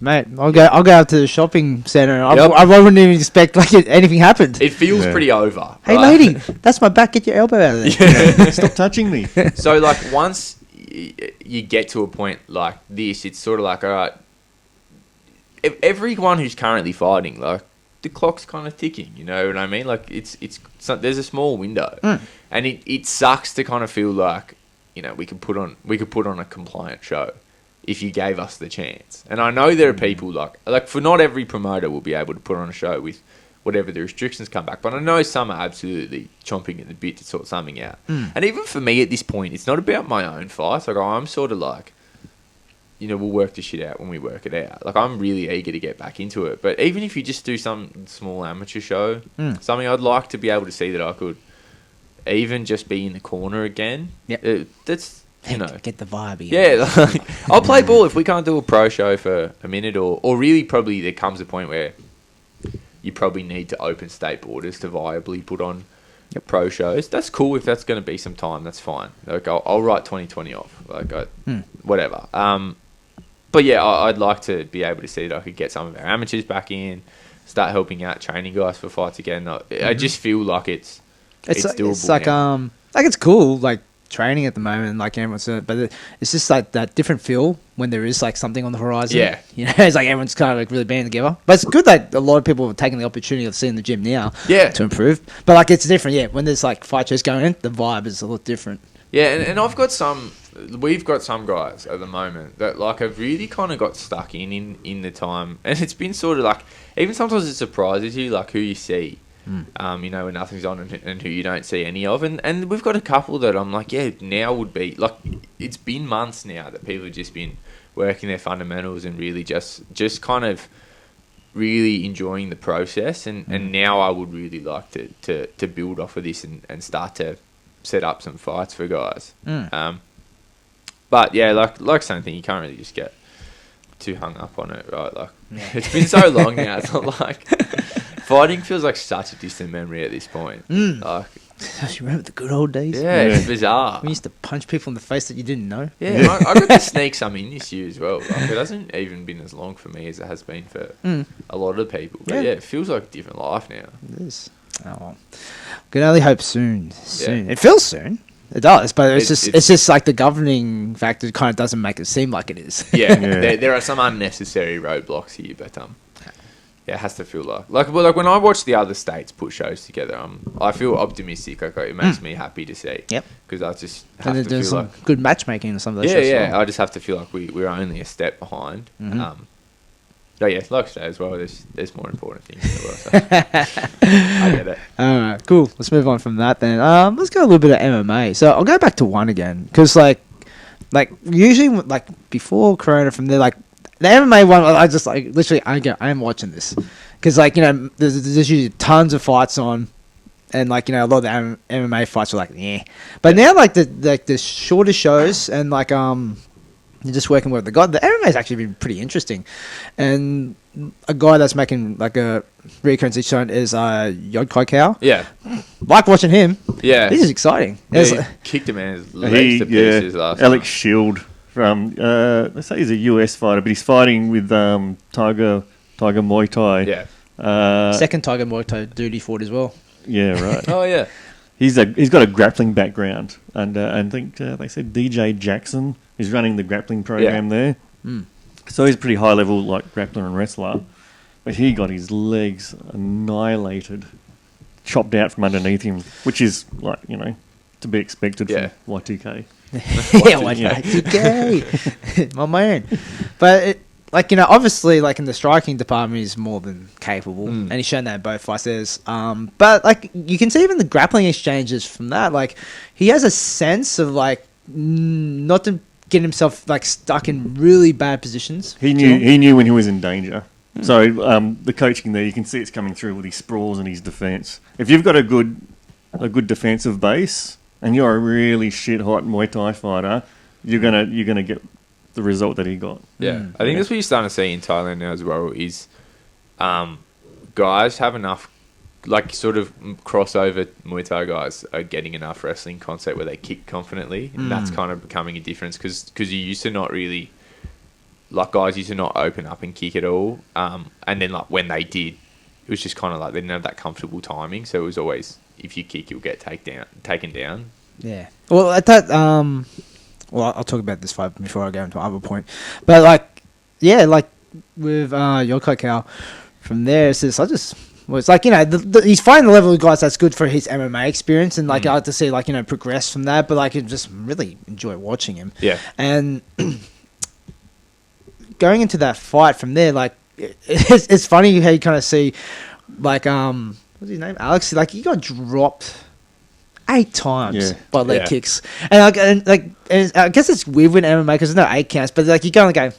mate, I'll go out to the shopping centre. I wouldn't even expect like anything happened. It feels pretty over. Hey, right? lady, that's my back. Get your elbow out of there. Stop touching me. So, like, once you get to a point like this, it's sort of like, all right, everyone who's currently fighting, like, the clock's kind of ticking. You know what I mean? Like, there's a small window, and it sucks to kind of feel like, we could put on a compliant show if you gave us the chance. And I know there are people like for not every promoter will be able to put on a show with whatever the restrictions come back, but I know some are absolutely chomping at the bit to sort something out. And even for me at this point, it's not about my own fights. Like, I'm sort of like, we'll work this shit out when we work it out. Like, I'm really eager to get back into it. But even if you just do some small amateur show, something I'd like to be able to see that I could even just be in the corner again. Yeah, that's, get the vibe. Yeah, like, I'll play ball if we can't do a pro show for a minute, or really probably there comes a point where you probably need to open state borders to viably put on pro shows. That's cool if that's going to be some time. That's fine. Like, I'll write 2020 off. Like, whatever. But yeah, I'd like to be able to see that I could get some of our amateurs back in, start helping out training guys for fights again. I just feel like it's doable. It's like now. Like, it's cool, like training at the moment, like everyone's doing it, but it's just like that different feel when there is like something on the horizon. Yeah, it's like everyone's kind of like really banding together. But it's good that a lot of people are taking the opportunity of seeing the gym now. To improve. But like, it's different. Yeah, when there's like fight shows going in, the vibe is a lot different. Yeah, and we've got some guys at the moment that like have really kind of got stuck in the time, and it's been sort of like, even sometimes it surprises you like who you see. When nothing's on and who you don't see any of. And we've got a couple that I'm like, now would be... Like, it's been months now that people have just been working their fundamentals and really just kind of really enjoying the process. And now I would really like to build off of this and start to set up some fights for guys. But, yeah, like same thing, you can't really just get too hung up on it, right? Like, it's been so long now, it's not like... Fighting feels like such a distant memory at this point. Like, you remember the good old days? Yeah, it's bizarre. We used to punch people in the face that you didn't know. Yeah, I got to sneak some in this year as well. Like, it hasn't even been as long for me as it has been for a lot of people. But it feels like a different life now. It is. Oh, well. Can only hope soon. It feels soon. It does, but it's just like the governing factor kind of doesn't make it seem like it is. There are some unnecessary roadblocks here, but it has to feel like when I watch the other states put shows together, I feel optimistic. Like, it makes me happy to see. Yep. Because I just have to feel some like good matchmaking in some of those shows. Yeah. I just have to feel like we're only a step behind. But yeah, like I say as well, there's more important things in the world. So I get it. All right, cool. Let's move on from that then. Let's go a little bit of MMA. So I'll go back to ONE again because like usually like before Corona, from there, like the MMA one, I just like literally I am watching this because like there's usually tons of fights on. And like a lot of the MMA fights are like, but now like the shorter shows and like You're just working with the guy. The MMA's actually been pretty interesting, and a guy that's making like a recurrence each time is Yodkaikaw. Yeah. Like watching him. Yeah. This is exciting. Yeah, It's he like- kicked a man's legs to pieces last Alex night. Shield from let's say he's a US fighter, but he's fighting with Tiger Muay Thai. Yeah. Second Tiger Muay Thai duty fought as well. Yeah, right. Oh, yeah. He's got a grappling background, and I think they said DJ Jackson is running the grappling program there. So he's a pretty high level like grappler and wrestler, but he got his legs annihilated, chopped out from underneath him, which is like to be expected from YTK. Yeah, YTK, my man. But obviously, like in the striking department, he's more than capable, and he's shown that in both fights. But like you can see even the grappling exchanges from that. Like he has a sense of like not to get himself like stuck in really bad positions. He knew when he was in danger. So the coaching there, you can see it's coming through with his sprawls and his defence. If you've got a good defensive base and you're a really shit hot Muay Thai fighter, you're gonna get the result that he got. Yeah. I think that's what you're starting to see in Thailand now as well is guys have enough, like sort of crossover Muay Thai guys are getting enough wrestling concept where they kick confidently, and that's kind of becoming a difference because you used to not really, like guys used to not open up and kick at all, and then like when they did, it was just kind of like they didn't have that comfortable timing, so it was always if you kick you'll get taken down. Yeah. Well, at that I'll talk about this fight before I go into other point, but like with Yodkaikaw, from there it's just it's like he's fighting the level of guys that's good for his MMA experience, and like I like to see progress from that, but like I just really enjoy watching him. Yeah. And going into that fight from there, like it's funny how you kind of see like what's his name, Alex, like he got dropped 8 times by leg kicks, and I guess it's weird with MMA because there's no 8 counts, but like you go and go,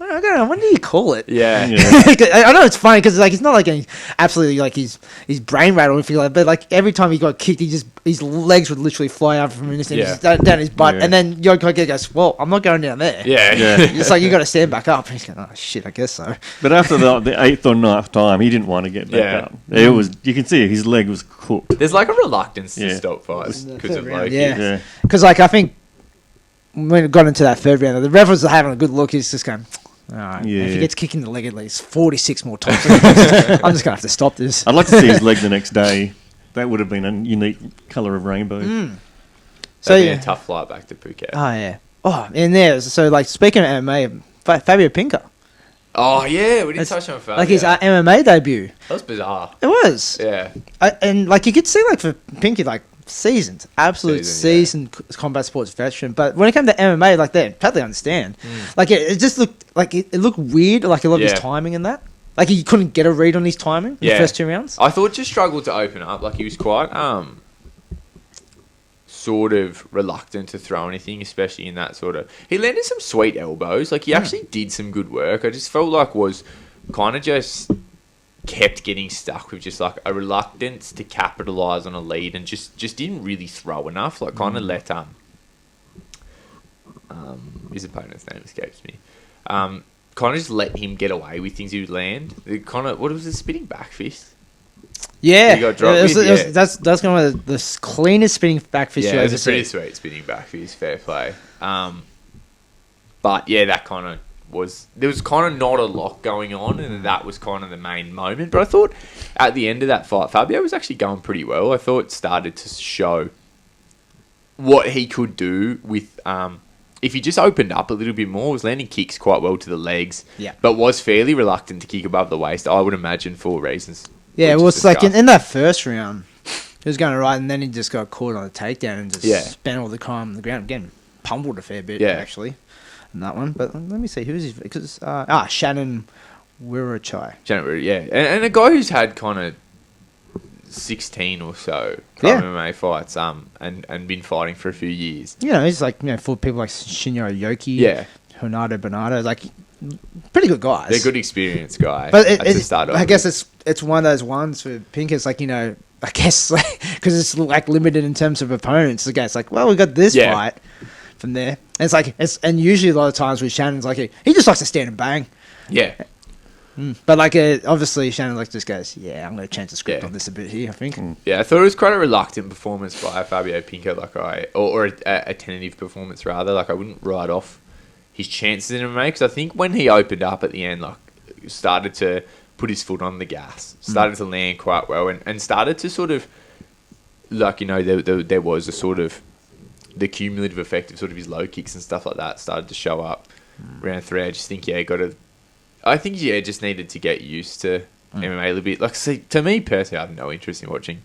I don't know, when do you call it? Yeah. I know it's funny because like it's not like getting absolutely like his brain rattled or anything like that, but like every time he got kicked, his legs would literally fly out from his down his butt, and then Yodkaikaw goes, "Well, I'm not going down there." Yeah. It's like you got to stand back up. And he's going, "Oh shit, I guess so." But after the 8th or 9th time, he didn't want to get back up. It was, you can see his leg was cooked. There's like a reluctance to stop fights because of round, like because like I think when it got into that 3rd round, the ref was having a good look. He's just going, all right, if he gets kicked in the leg at least 46 more times, I'm just gonna have to stop this. I'd like to see his leg the next day. That would have been a unique colour of rainbow. So a tough flight back to Phuket. Oh yeah. Oh, and there. So like speaking of MMA, Fabian Pinker. Oh yeah, we didn't touch on Fabian. Like his MMA debut. That was bizarre. It was. Yeah. And like you could see like for Pinky like seasoned combat sports veteran, but when it came to MMA, like they totally understand. Like it just looked like it looked weird, like a lot of his timing and that. Like he couldn't get a read on his timing in the first 2 rounds. I thought just struggled to open up. Like he was quite sort of reluctant to throw anything, especially in that sort of. He landed some sweet elbows. Like he actually did some good work. I just felt like was kind of just kept getting stuck with just like a reluctance to capitalize on a lead and just didn't really throw enough. Like kind of let his opponent's name escapes me. Kind of just let him get away with things he would land. Kind of what was the spinning back fist? Yeah, He got dropped that's kind of the cleanest spinning back fist you it ever was a see. pretty sweet spinning back fist. Fair play. But yeah, that kind of was there was kind of not a lot going on, and that was kind of the main moment. But I thought at the end of that fight, Fabio was actually going pretty well. I thought it started to show what he could do with if he just opened up a little bit more. Was landing kicks quite well to the legs, but was fairly reluctant to kick above the waist. I would imagine for reasons. Yeah, well, it's like in that first round, he was going right, and then he just got caught on a takedown and just spent all the time on the ground, getting pummeled a fair bit actually. That one, but let me see who's his because Shannon Wirachai. And a guy who's had kind of 16 or so MMA fights, and been fighting for a few years. He's like for people like Shinya Yoki, Hernando Bernardo, like pretty good guys. They're good experienced guys. But I guess it's one of those ones for Pinker. It's like I guess because it's like limited in terms of opponents. The guy's like, well, we got this fight. from there. And and usually a lot of times with Shannon's like he just likes to stand and bang. Yeah. But obviously Shannon just goes, yeah, I'm going to change the script on this a bit here, I think. Yeah, I thought it was quite a reluctant performance by Fabio Pinker, or a tentative performance rather. Like I wouldn't write off his chances in MMA because I think when he opened up at the end, started to put his foot on the gas, started to land quite well, and started to sort of there was a sort of the cumulative effect of sort of his low kicks and stuff like that started to show up. Round 3, I just think just needed to get used to MMA a little bit. See, to me personally, I have no interest in watching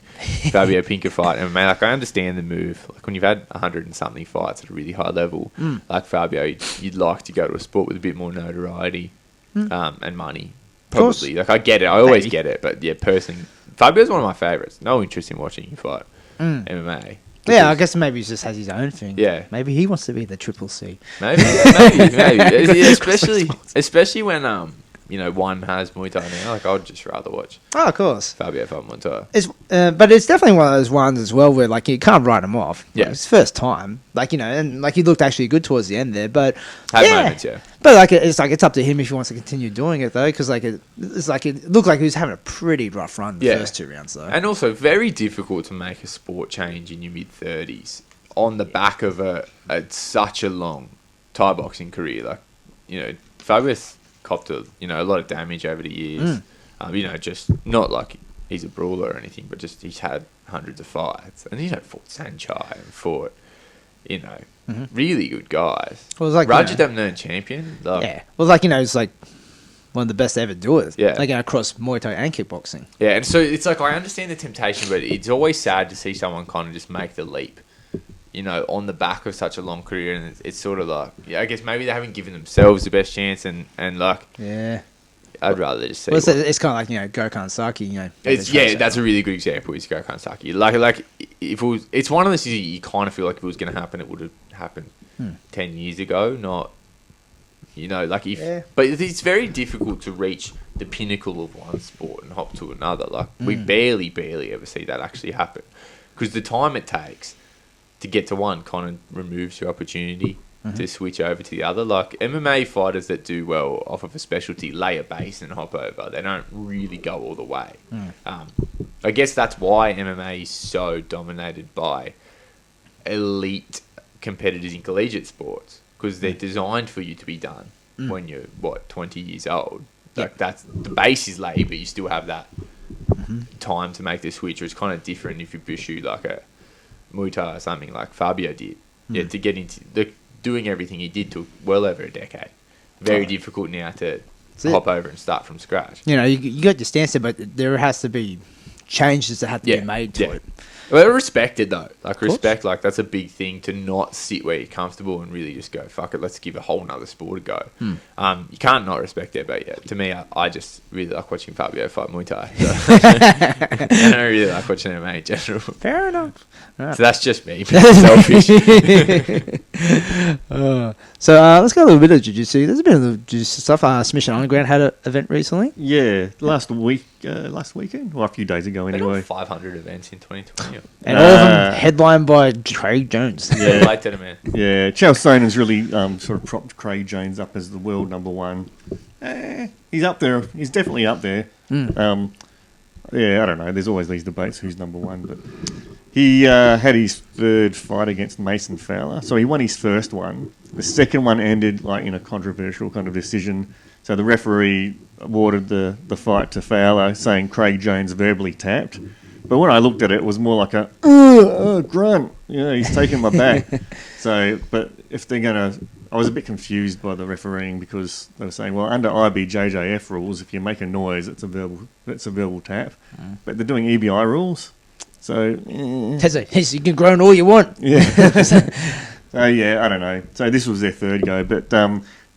Fabio Pinker fight MMA. I understand the move. When you've had 100 and something fights at a really high level, like Fabio, you'd like to go to a sport with a bit more notoriety and money. Probably. I get it. I always get it. But yeah, personally, Fabio's one of my favourites. No interest in watching him fight MMA. Yeah, I guess maybe he just has his own thing. Yeah. Maybe he wants to be the Triple C. Maybe. Especially when ONE has Muay Thai now. I'd just rather watch. Oh, of course. Fabio fight Muay Thai. But it's definitely one of those ones as well where you can't write him off. Yeah. It's first time. And he looked actually good towards the end there. But Had moments, yeah. But it's up to him if he wants to continue doing it though, because it looked like he was having a pretty rough run the first 2 rounds though. And also very difficult to make a sport change in your mid-30s on the back of such a long Thai boxing career. Fabio's copped a lot of damage over the years. Just not like he's a brawler or anything, but just he's had hundreds of fights, and fought Sanchai and fought really good guys. Well, it was Rajadamnern champion. Yeah. Well, it's one of the best to ever do it. Yeah. Across Muay Thai and kickboxing. Yeah, and so it's I understand the temptation, but it's always sad to see someone kind of just make the leap, on the back of such a long career, and it's sort of I guess maybe they haven't given themselves the best chance, and yeah. I'd rather just see. Well, it's kind of Gokhan Saki, that's a really good example. Is Gokhan Saki if it was? It's one of those things you kind of feel like if it was going to happen, it would have happened 10 years ago. Not, but it's very difficult to reach the pinnacle of one sport and hop to another. We barely ever see that actually happen because the time it takes to get to one kind of removes your opportunity to switch over to the other. MMA fighters that do well off of a specialty lay a base and hop over. They don't really go all the way. I guess that's why MMA is so dominated by elite competitors in collegiate sports, because they're designed for you to be done when you're 20 years old. That's the base is laid, but you still have that time to make the switch. It's kind of different if you pursue a Muay Thai or something like Fabio did. Yeah, to get into doing everything he did took well over a decade. Very difficult now to hop over and start from scratch. You got your stance there, but there has to be changes that have to be made to it. Well, respected though. Respect, that's a big thing, to not sit where you're comfortable and really just go, fuck it, let's give a whole nother sport a go. You can't not respect it, but to me, I just really like watching Fabio fight Muay Thai. So. I don't really like watching MMA in general. Fair enough. Right. So that's just me being selfish. So let's go a little bit of jiu-jitsu. There's a bit of jiu-jitsu stuff. Submission Underground had an event recently. Yeah, last weekend, or a few days ago anyway. 500 events in 2020. And all of them headlined by Craig Jones. Yeah, late to the man. Yeah, Chael Sonnen's really sort of propped Craig Jones up as the world number one. He's up there. He's definitely up there. I don't know. There's always these debates who's number one, but he had his third fight against Mason Fowler. So he won his first one. The second one ended in a controversial kind of decision. So the referee awarded the fight to Fowler, saying Craig Jones verbally tapped. But when I looked at it, it was more like a grunt. He's taking my back. But if they're going to... I was a bit confused by the refereeing because they were saying, well, under IBJJF rules, if you make a noise, it's a verbal tap. But they're doing EBI rules. So... you can groan all you want. Yeah. I don't know. So this was their third go. But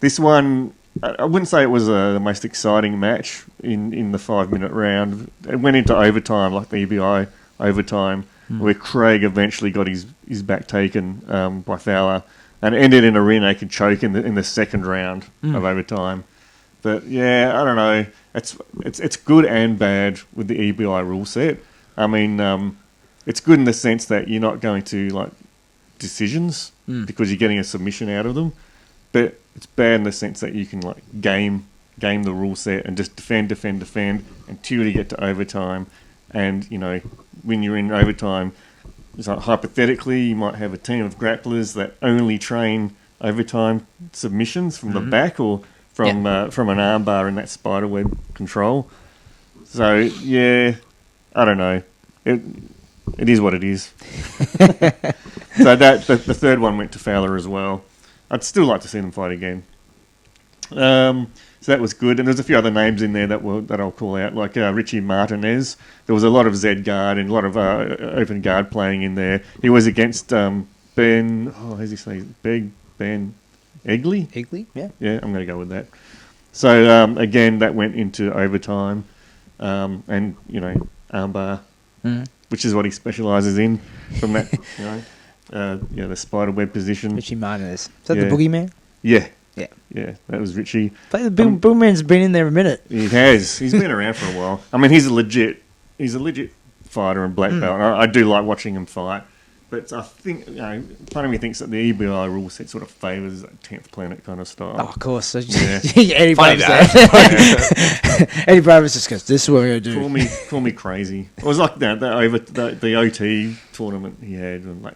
this one... I wouldn't say it was the most exciting match in the 5-minute round. It went into overtime, like the EBI overtime, where Craig eventually got his back taken by Fowler and ended in a rear naked choke in the second round of overtime. But yeah, I don't know. It's good and bad with the EBI rule set. I mean, it's good in the sense that you're not going to decisions because you're getting a submission out of them. But it's bad in the sense that you can like game the rule set and just defend until you get to overtime. And when you're in overtime, it's like hypothetically you might have a team of grapplers that only train overtime submissions from the back or from an armbar in that spiderweb control. So yeah, I don't know. It is what it is. So that the third one went to Fowler as well. I'd still like to see them fight again. So that was good, and there's a few other names in there that I'll call out, like Richie Martinez. There was a lot of Z guard and a lot of open guard playing in there. He was against Ben. Oh, how's he say? Ben Egley. Egley, yeah. Yeah, I'm going to go with that. So again, that went into overtime, and armbar, which is what he specialises in from that. The spiderweb position. Richie Martinez. Is that the boogeyman? Yeah. Yeah. Yeah, that was Richie. The boogeyman's been in there a minute. He has. He's been around for a while. I mean, he's a legit fighter and black belt. And I do like watching him fight. But I think, part of me thinks that the EBI rule set sort of favours that 10th planet kind of style. Oh, of course. So Yeah. Eddie Brothers Eddie Brothers just goes, this is what we're going to do. Call me crazy. It was like the OT tournament he had. And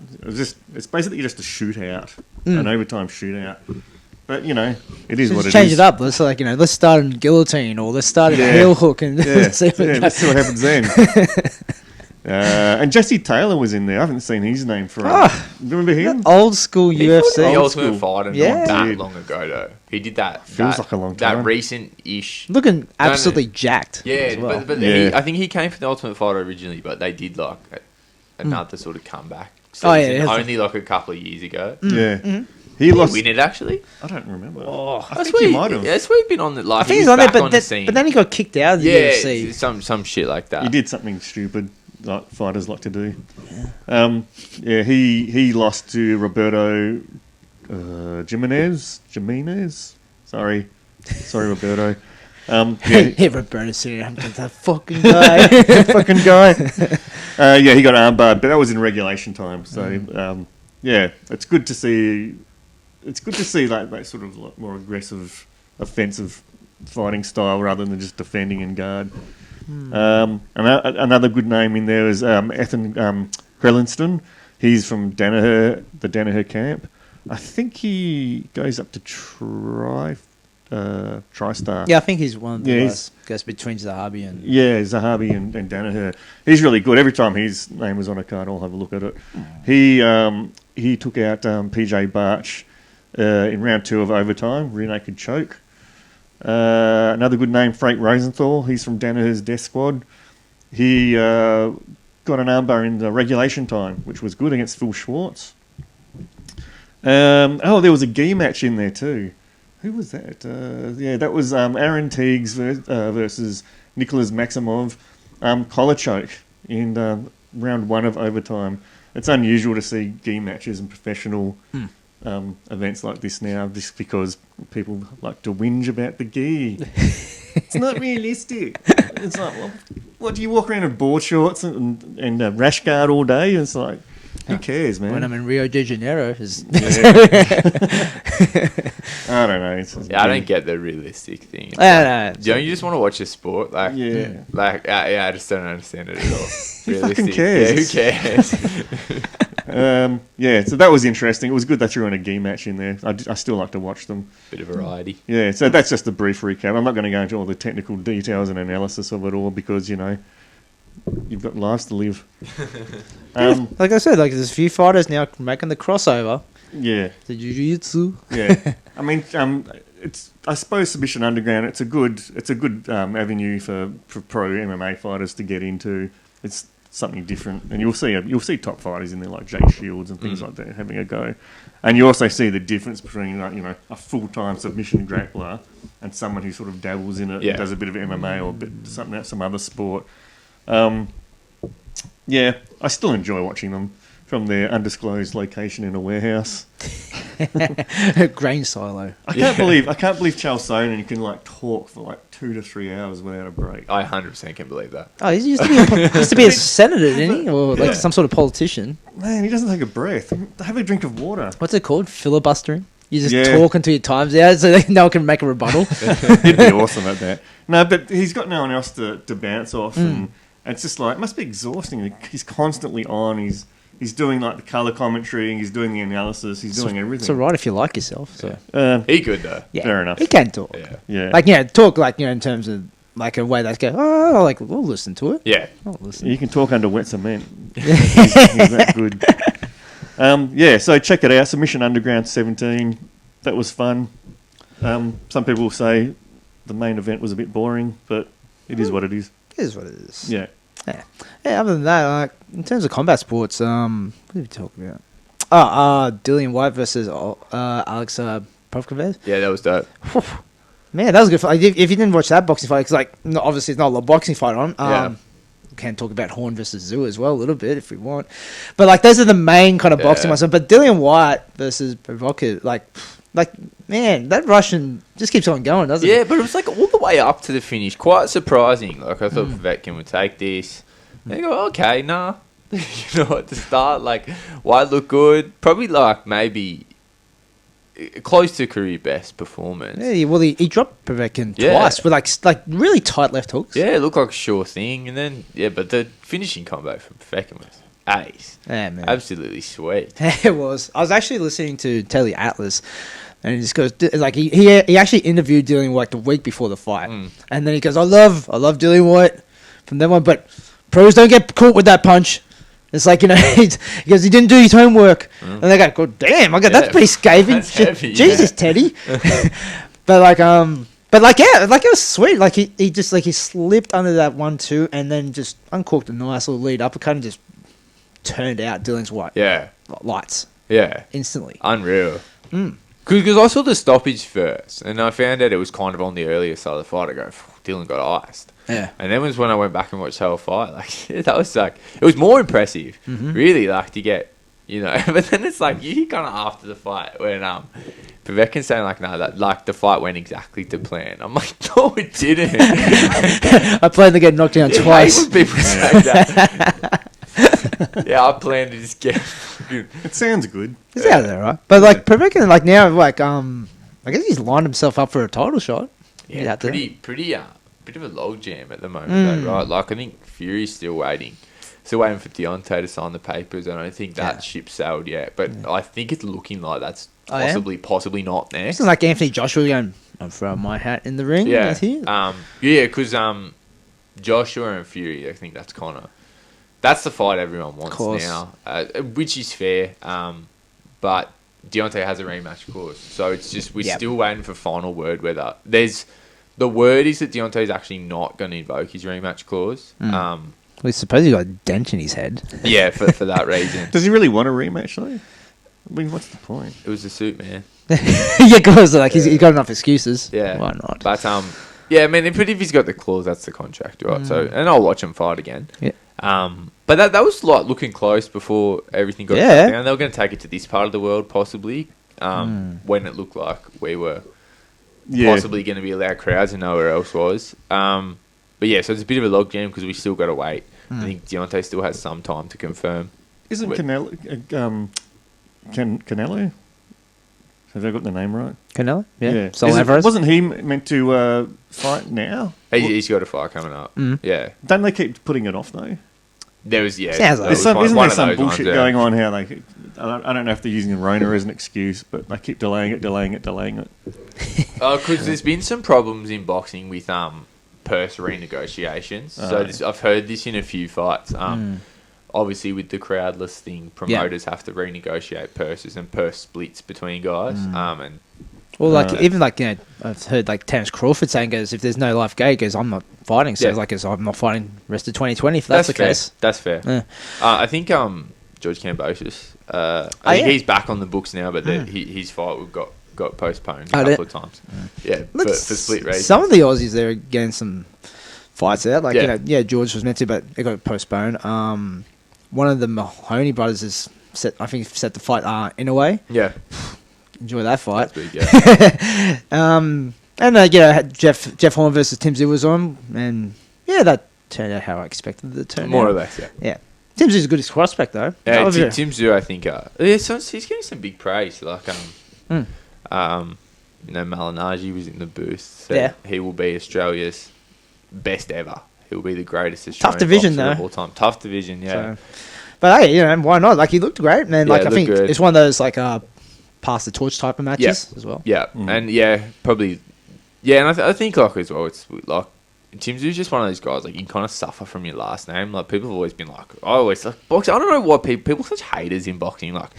it's basically just a shootout, an overtime shootout. But, it is what it is. Change it up. Let's let's start in guillotine or let's start in heel hook and let's see what happens then. And Jesse Taylor was in there. I haven't seen his name for remember him? Old school UFC. The Ultimate Fighter not that Dude. long ago, though. He did that. Feels like a long time. That recent-ish. Looking absolutely jacked. Yeah, as well. but I think he came from the Ultimate Fighter originally, but they did another sort of comeback season only like a couple of years ago. Yeah. Mm-hmm. He lost. Did he win it, actually? I don't remember. I think he might have. That's where he's been on the I think he's on there, but then he got kicked out of the UFC. Some shit like that. He did something stupid, like fighters like to do. He lost to Roberto Jimenez. Sorry, Roberto. Roberto sitting down, that fucking guy. He got armbarred, but that was in regulation time. So it's good to see. It's good to see that sort of like more aggressive, offensive fighting style rather than just defending and guard. Another good name in there is Ethan Krellinston. He's from the Danaher camp. I think he goes up to TriStar. Yeah, I think he's one of the guys goes between Zahabi and... Yeah, Zahabi and Danaher. He's really good. Every time his name was on a card, I'll have a look at it. He took out PJ Barch in round 2 of overtime, rear naked choke. Another good name, Frank Rosenthal. He's from Danaher's Death Squad. He got an armbar in the regulation time, which was good against Phil Schwartz. There was a gi match in there too. Who was that? That was Aaron Teagues versus Nicholas Maximov. Collar choke in round 1 of overtime. It's unusual to see gi matches in professional events like this now, just because people like to whinge about the gi. It's not realistic. It's like, well, what do you walk around in board shorts and rash guard all day? It's like, who cares, man? When I'm in Rio de Janeiro, I don't know. I don't get the realistic thing. Don't you just want to watch a sport? I just don't understand it at all. Who fucking cares? Yeah, who cares? So that was interesting. It was good they threw in a gi match in there. I still like to watch them. Bit of variety. Yeah, so that's just a brief recap. I'm not going to go into all the technical details and analysis of it all because, you've got lives to live. like I said, there's a few fighters now making the crossover. Yeah. The jiu-jitsu. Yeah. I mean, I suppose Submission Underground, it's a good avenue for pro MMA fighters to get into. It's something different, and you'll see top fighters in there like Jake Shields and things like that having a go, and you also see the difference between a full-time submission grappler and someone who sort of dabbles in it and does a bit of MMA or some other sport. I still enjoy watching them. from their undisclosed location in a warehouse. Grain silo. I can't believe Charles Sonnen can like talk for like 2 to 3 hours without a break. I 100% can believe that. Oh, he used to be a senator, didn't he? Or like some sort of politician. Man, he doesn't take a breath. Have a drink of water. What's it called? Filibustering? You just talk until your time's out so no one can make a rebuttal. He'd be awesome at that. No, but he's got no one else to bounce off. And it's just like, it must be exhausting. He's constantly on. He's doing like the colour commentary. He's doing the analysis. He's doing everything. It's all right if you like yourself. So. He could, though. Yeah, fair enough. He can talk. Yeah. Like, talk like, in terms of like a way that go, like, we'll listen to it. Yeah. I'll listen. You can talk under wet cement. he's that good. So check it out. Submission Underground 17. That was fun. Some people will say the main event was a bit boring, but it is what it is. It is what it is. Yeah. Yeah, other than that, like, in terms of combat sports, what did we talk about? Dillian White versus Alex Povkovez. Yeah, that was dope. Man, that was good. Like, if you didn't watch that boxing fight, because like, obviously it's not a lot of boxing fight on. We can talk about Horn versus Zoo as well a little bit if we want. But like, those are the main kind of boxing ones. But Dillian White versus Povkovez, like, man, that Russian just keeps on going, doesn't it? Yeah, but it was like all the way up to the finish. Quite surprising. Like, I thought Povetkin would take this. And you go, okay, nah. You know, at the start, like, White looked good. Probably, like, maybe close to career best performance. Yeah, well, he dropped Povetkin twice with, like really tight left hooks. Yeah, it looked like a sure thing. And then, but the finishing combo from Povetkin was ace. Yeah, man. Absolutely sweet. It was. I was actually listening to Telly Atlas. And he just goes, like, he actually interviewed Dillian White the week before the fight. And then he goes, I love Dillian White from that one, but pros don't get caught with that punch. It's like, he goes, he didn't do his homework. And they go, God damn, that's pretty scathing. That's heavy, Jesus, Teddy. But it was sweet. Like, he just, like, he slipped under that 1-2 and then just uncorked a nice little lead uppercut and just turned out Dillian's White. Yeah. Lights. Yeah. Instantly. Unreal. Because I saw the stoppage first, and I found out it was kind of on the earlier side of the fight. I go, Dylan got iced. Yeah. And then was when I went back and watched the whole fight. Like, that was like, it was more impressive, really, like, to get, but then it's like, you hear kind of after the fight when Povetkin's saying, like, no, that, like, the fight went exactly to plan. I'm like, no, it didn't. I planned to get knocked down twice. When people say that. I planned to just get. It sounds good. He's out there, right? But like Povetkin, like now, like I guess he's lined himself up for a title shot. Yeah, pretty, bit of a log jam at the moment, though, right? Like, I think Fury's still waiting for Deontay to sign the papers. I don't think that ship sailed yet, but I think it's looking like that's possibly not next. It's like Anthony Joshua going, I'm throwing my hat in the ring. Yeah, here. Because Joshua and Fury, I think that's kind of. That's the fight everyone wants now, which is fair. But Deontay has a rematch clause, so it's just we're still waiting for final word. Whether the word is that Deontay's actually not going to invoke his rematch clause. Well, I suppose he got a dent in his head. Yeah, for that reason. Does he really want a rematch though? I mean, what's the point? It was the suit, man. Yeah, because like he's got enough excuses. Yeah, why not? But I mean, if he's got the clause, that's the contract, right? So, and I'll watch him fight again. Yeah. But that was like looking close before everything got shut down. They were going to take it to this part of the world possibly, when it looked like we were possibly going to be allowed crowds and nowhere else was. But yeah, so it's a bit of a logjam because we still got to wait. I think Deontay still has some time to confirm. Isn't Canelo? Have I got the name right? Canelo? Yeah. Wasn't he meant to fight now? He's got a fight coming up. Yeah. Don't they keep putting it off though? There was Sounds like isn't there some bullshit going on here? Like, I don't know if they're using Rona as an excuse, but they keep delaying it. Because there's been some problems in boxing with purse renegotiations. So I've heard this in a few fights. Obviously, with the crowdless thing, promoters have to renegotiate purses and purse splits between guys. Even I've heard like Terence Crawford saying, "Goes if there's no life gate, goes I'm not fighting." So I'm not fighting rest of 2020 if that's the fair. case. That's fair. Yeah. I think George Kambosos. I think he's back on the books now, but his fight got postponed a couple of times. Yeah, for split reasons. Some of the Aussies there are getting some fights out. Like George was meant to, but it got postponed. One of the Mahoney brothers is set the fight in a way. Yeah. Enjoy that fight. That's big, yeah. And Jeff Horn versus Tim Tszyu was on, and yeah, that turned out how I expected it to turn out. More or less, yeah. Yeah. Tim Tszyu's a good prospect though. Yeah, Tim Tszyu, I think, he's getting some big praise. Like, Malinaji was in the booth. So he will be Australia's best ever. He'll be the greatest Australian tough division boxer though. of all time. Tough division, yeah. So, but hey, why not? Like, he looked great, man. Like, I think good. it's one of those like pass the torch type of matches as well. Yeah, and probably, and I think like as well, it's like Tim Tszyu's just one of those guys. Like, you kind of suffer from your last name. Like, people have always been like, boxing. I don't know why people are such haters in boxing. Like,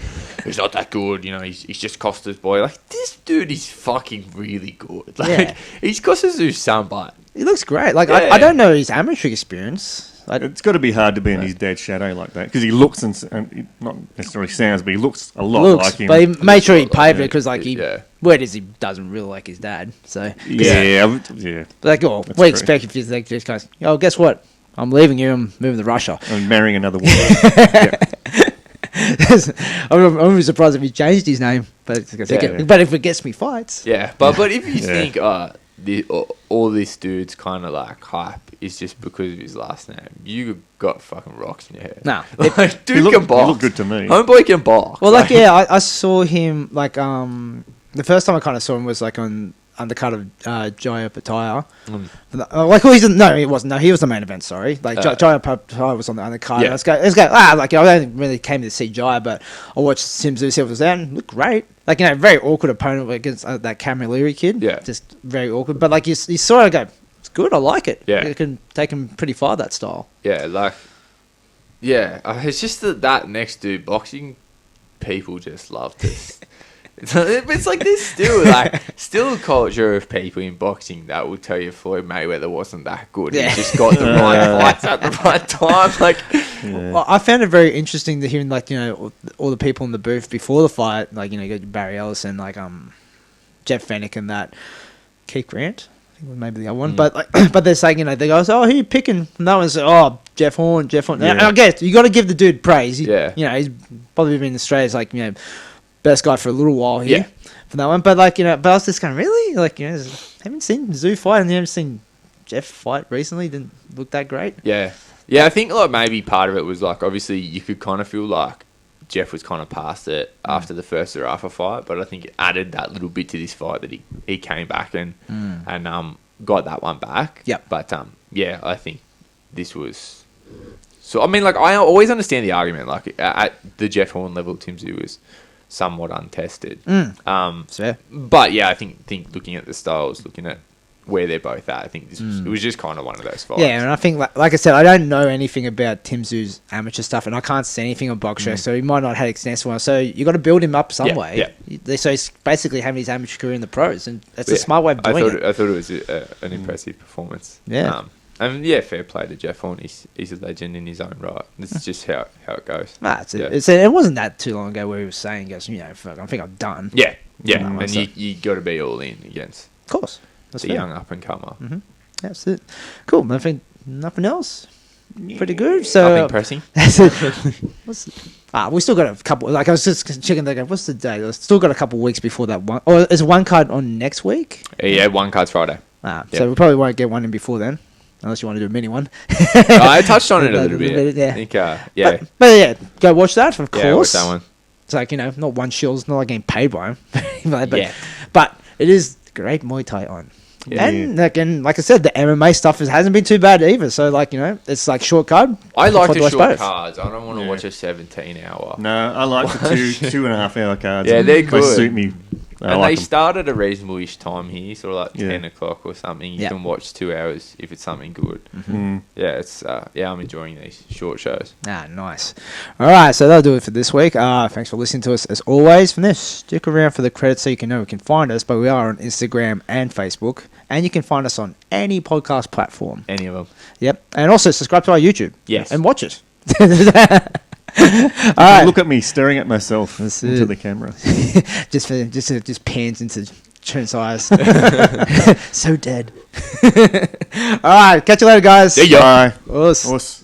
he's not that good. He's just Costa's boy. Like, this dude is fucking really good. Like, he's Costa's son, but he looks great. Like, I don't know his amateur experience. It's got to be hard to be in his dad's shadow like that, because he looks and not necessarily sounds, but he looks a lot like him. But he made sure he paved it, because like he doesn't really like his dad. So yeah. Like, we expect if he's like just goes, guess what? I'm leaving you. I'm moving to Russia. I'm marrying another woman. I'm surprised if he changed his name, but if it gets me fights, but if you think all this dude's kind of like hype is just because of his last name, you got fucking rocks in your head. Nah, like, dude can box. He looked good to me. Homeboy can box. Well, I saw him like the first time I kind of saw him was like on undercard of Jaya Pataya. He wasn't. No, he was the main event. Sorry, like Jaya Pataya was on the undercard. Yeah. Let's go. I don't really came to see Jaya, but I watched Tim Tszyu was there and looked great. Like, very awkward opponent against that Cameron Leary kid. Yeah, just very awkward. But like you saw it go. It's good. I like it. Yeah, it can take him pretty far, that style. Yeah, it's just that next dude boxing people just love this. It's like there's still a culture of people in boxing that will tell you Floyd Mayweather wasn't that good. He just got the right fights at the right time. Like, well, I found it very interesting to hear like all the people in the booth before the fight, like you got Barry Ellison, like Jeff Fennick and that Keith Grant. I think maybe the other one, but they're saying they go, who are you picking? No one says, Jeff Horn. Now, I guess you got to give the dude praise. He's probably been Australia's like best guy for a little while here for that one. But but I was just going, really? Haven't seen Tszyu fight and you haven't seen Jeff fight recently. Didn't look that great. Yeah. I think like maybe part of it was like obviously you could kind of feel like Jeff was kind of past it after the first Zarafa fight, but I think it added that little bit to this fight that he came back and got that one back. Yeah. But I think this was. So I mean, like I always understand the argument. Like at the Jeff Horn level, Tim Tszyu was somewhat untested. But I think looking at the styles, looking at where they're both at, I think it was just kind of one of those fights. Yeah, and I think like I said, I don't know anything about Tim Tszyu's amateur stuff, and I can't see anything on box show, so he might not have extensive one. So you got to build him up some way. Yeah. So he's basically having his amateur career in the pros, and that's a smart way of doing it. I thought it was an impressive performance. Yeah. And fair play to Jeff Horn. He's a legend in his own right. This is just how it goes. It wasn't that too long ago where he was saying, I think I'm done. Yeah. And you got to be all in against. Of course. That's the young up-and-comer. Mm-hmm. That's it. Cool. Nothing else? Pretty good. So nothing pressing? That's it. We still got a couple. Like, I was just checking, what's the day? We've still got a couple of weeks before that one. Or is one card on next week? Yeah, one card's Friday. So we probably won't get one in before then. Unless you want to do a mini one. I touched on it a little bit. Yeah. I think, But go watch that, of course. Yeah, watch that one. It's like, not one shill's, not like getting paid by him. But it is great Muay Thai on. Yeah, and again, like I said, the MMA stuff hasn't been too bad either. So, it's like short card. I like the short cards. I don't want to watch a 17-hour. No, I like the 2.5 hour cards. Yeah, they're good. They suit me. And they start at a reasonable-ish time here, sort of like 10 o'clock or something. You can watch 2 hours if it's something good. Mm-hmm. Yeah, I'm enjoying these short shows. Nice. All right, so that'll do it for this week. Thanks for listening to us as always. From this, stick around for the credits so you can know where you can find us. But we are on Instagram and Facebook, and you can find us on any podcast platform. Any of them. Yep, and also subscribe to our YouTube. Yes, and watch it. All right. Look at me staring at myself into the camera. just pans into Trent's eyes. So dead. All right, catch you later, guys. See ya. Bye. Us.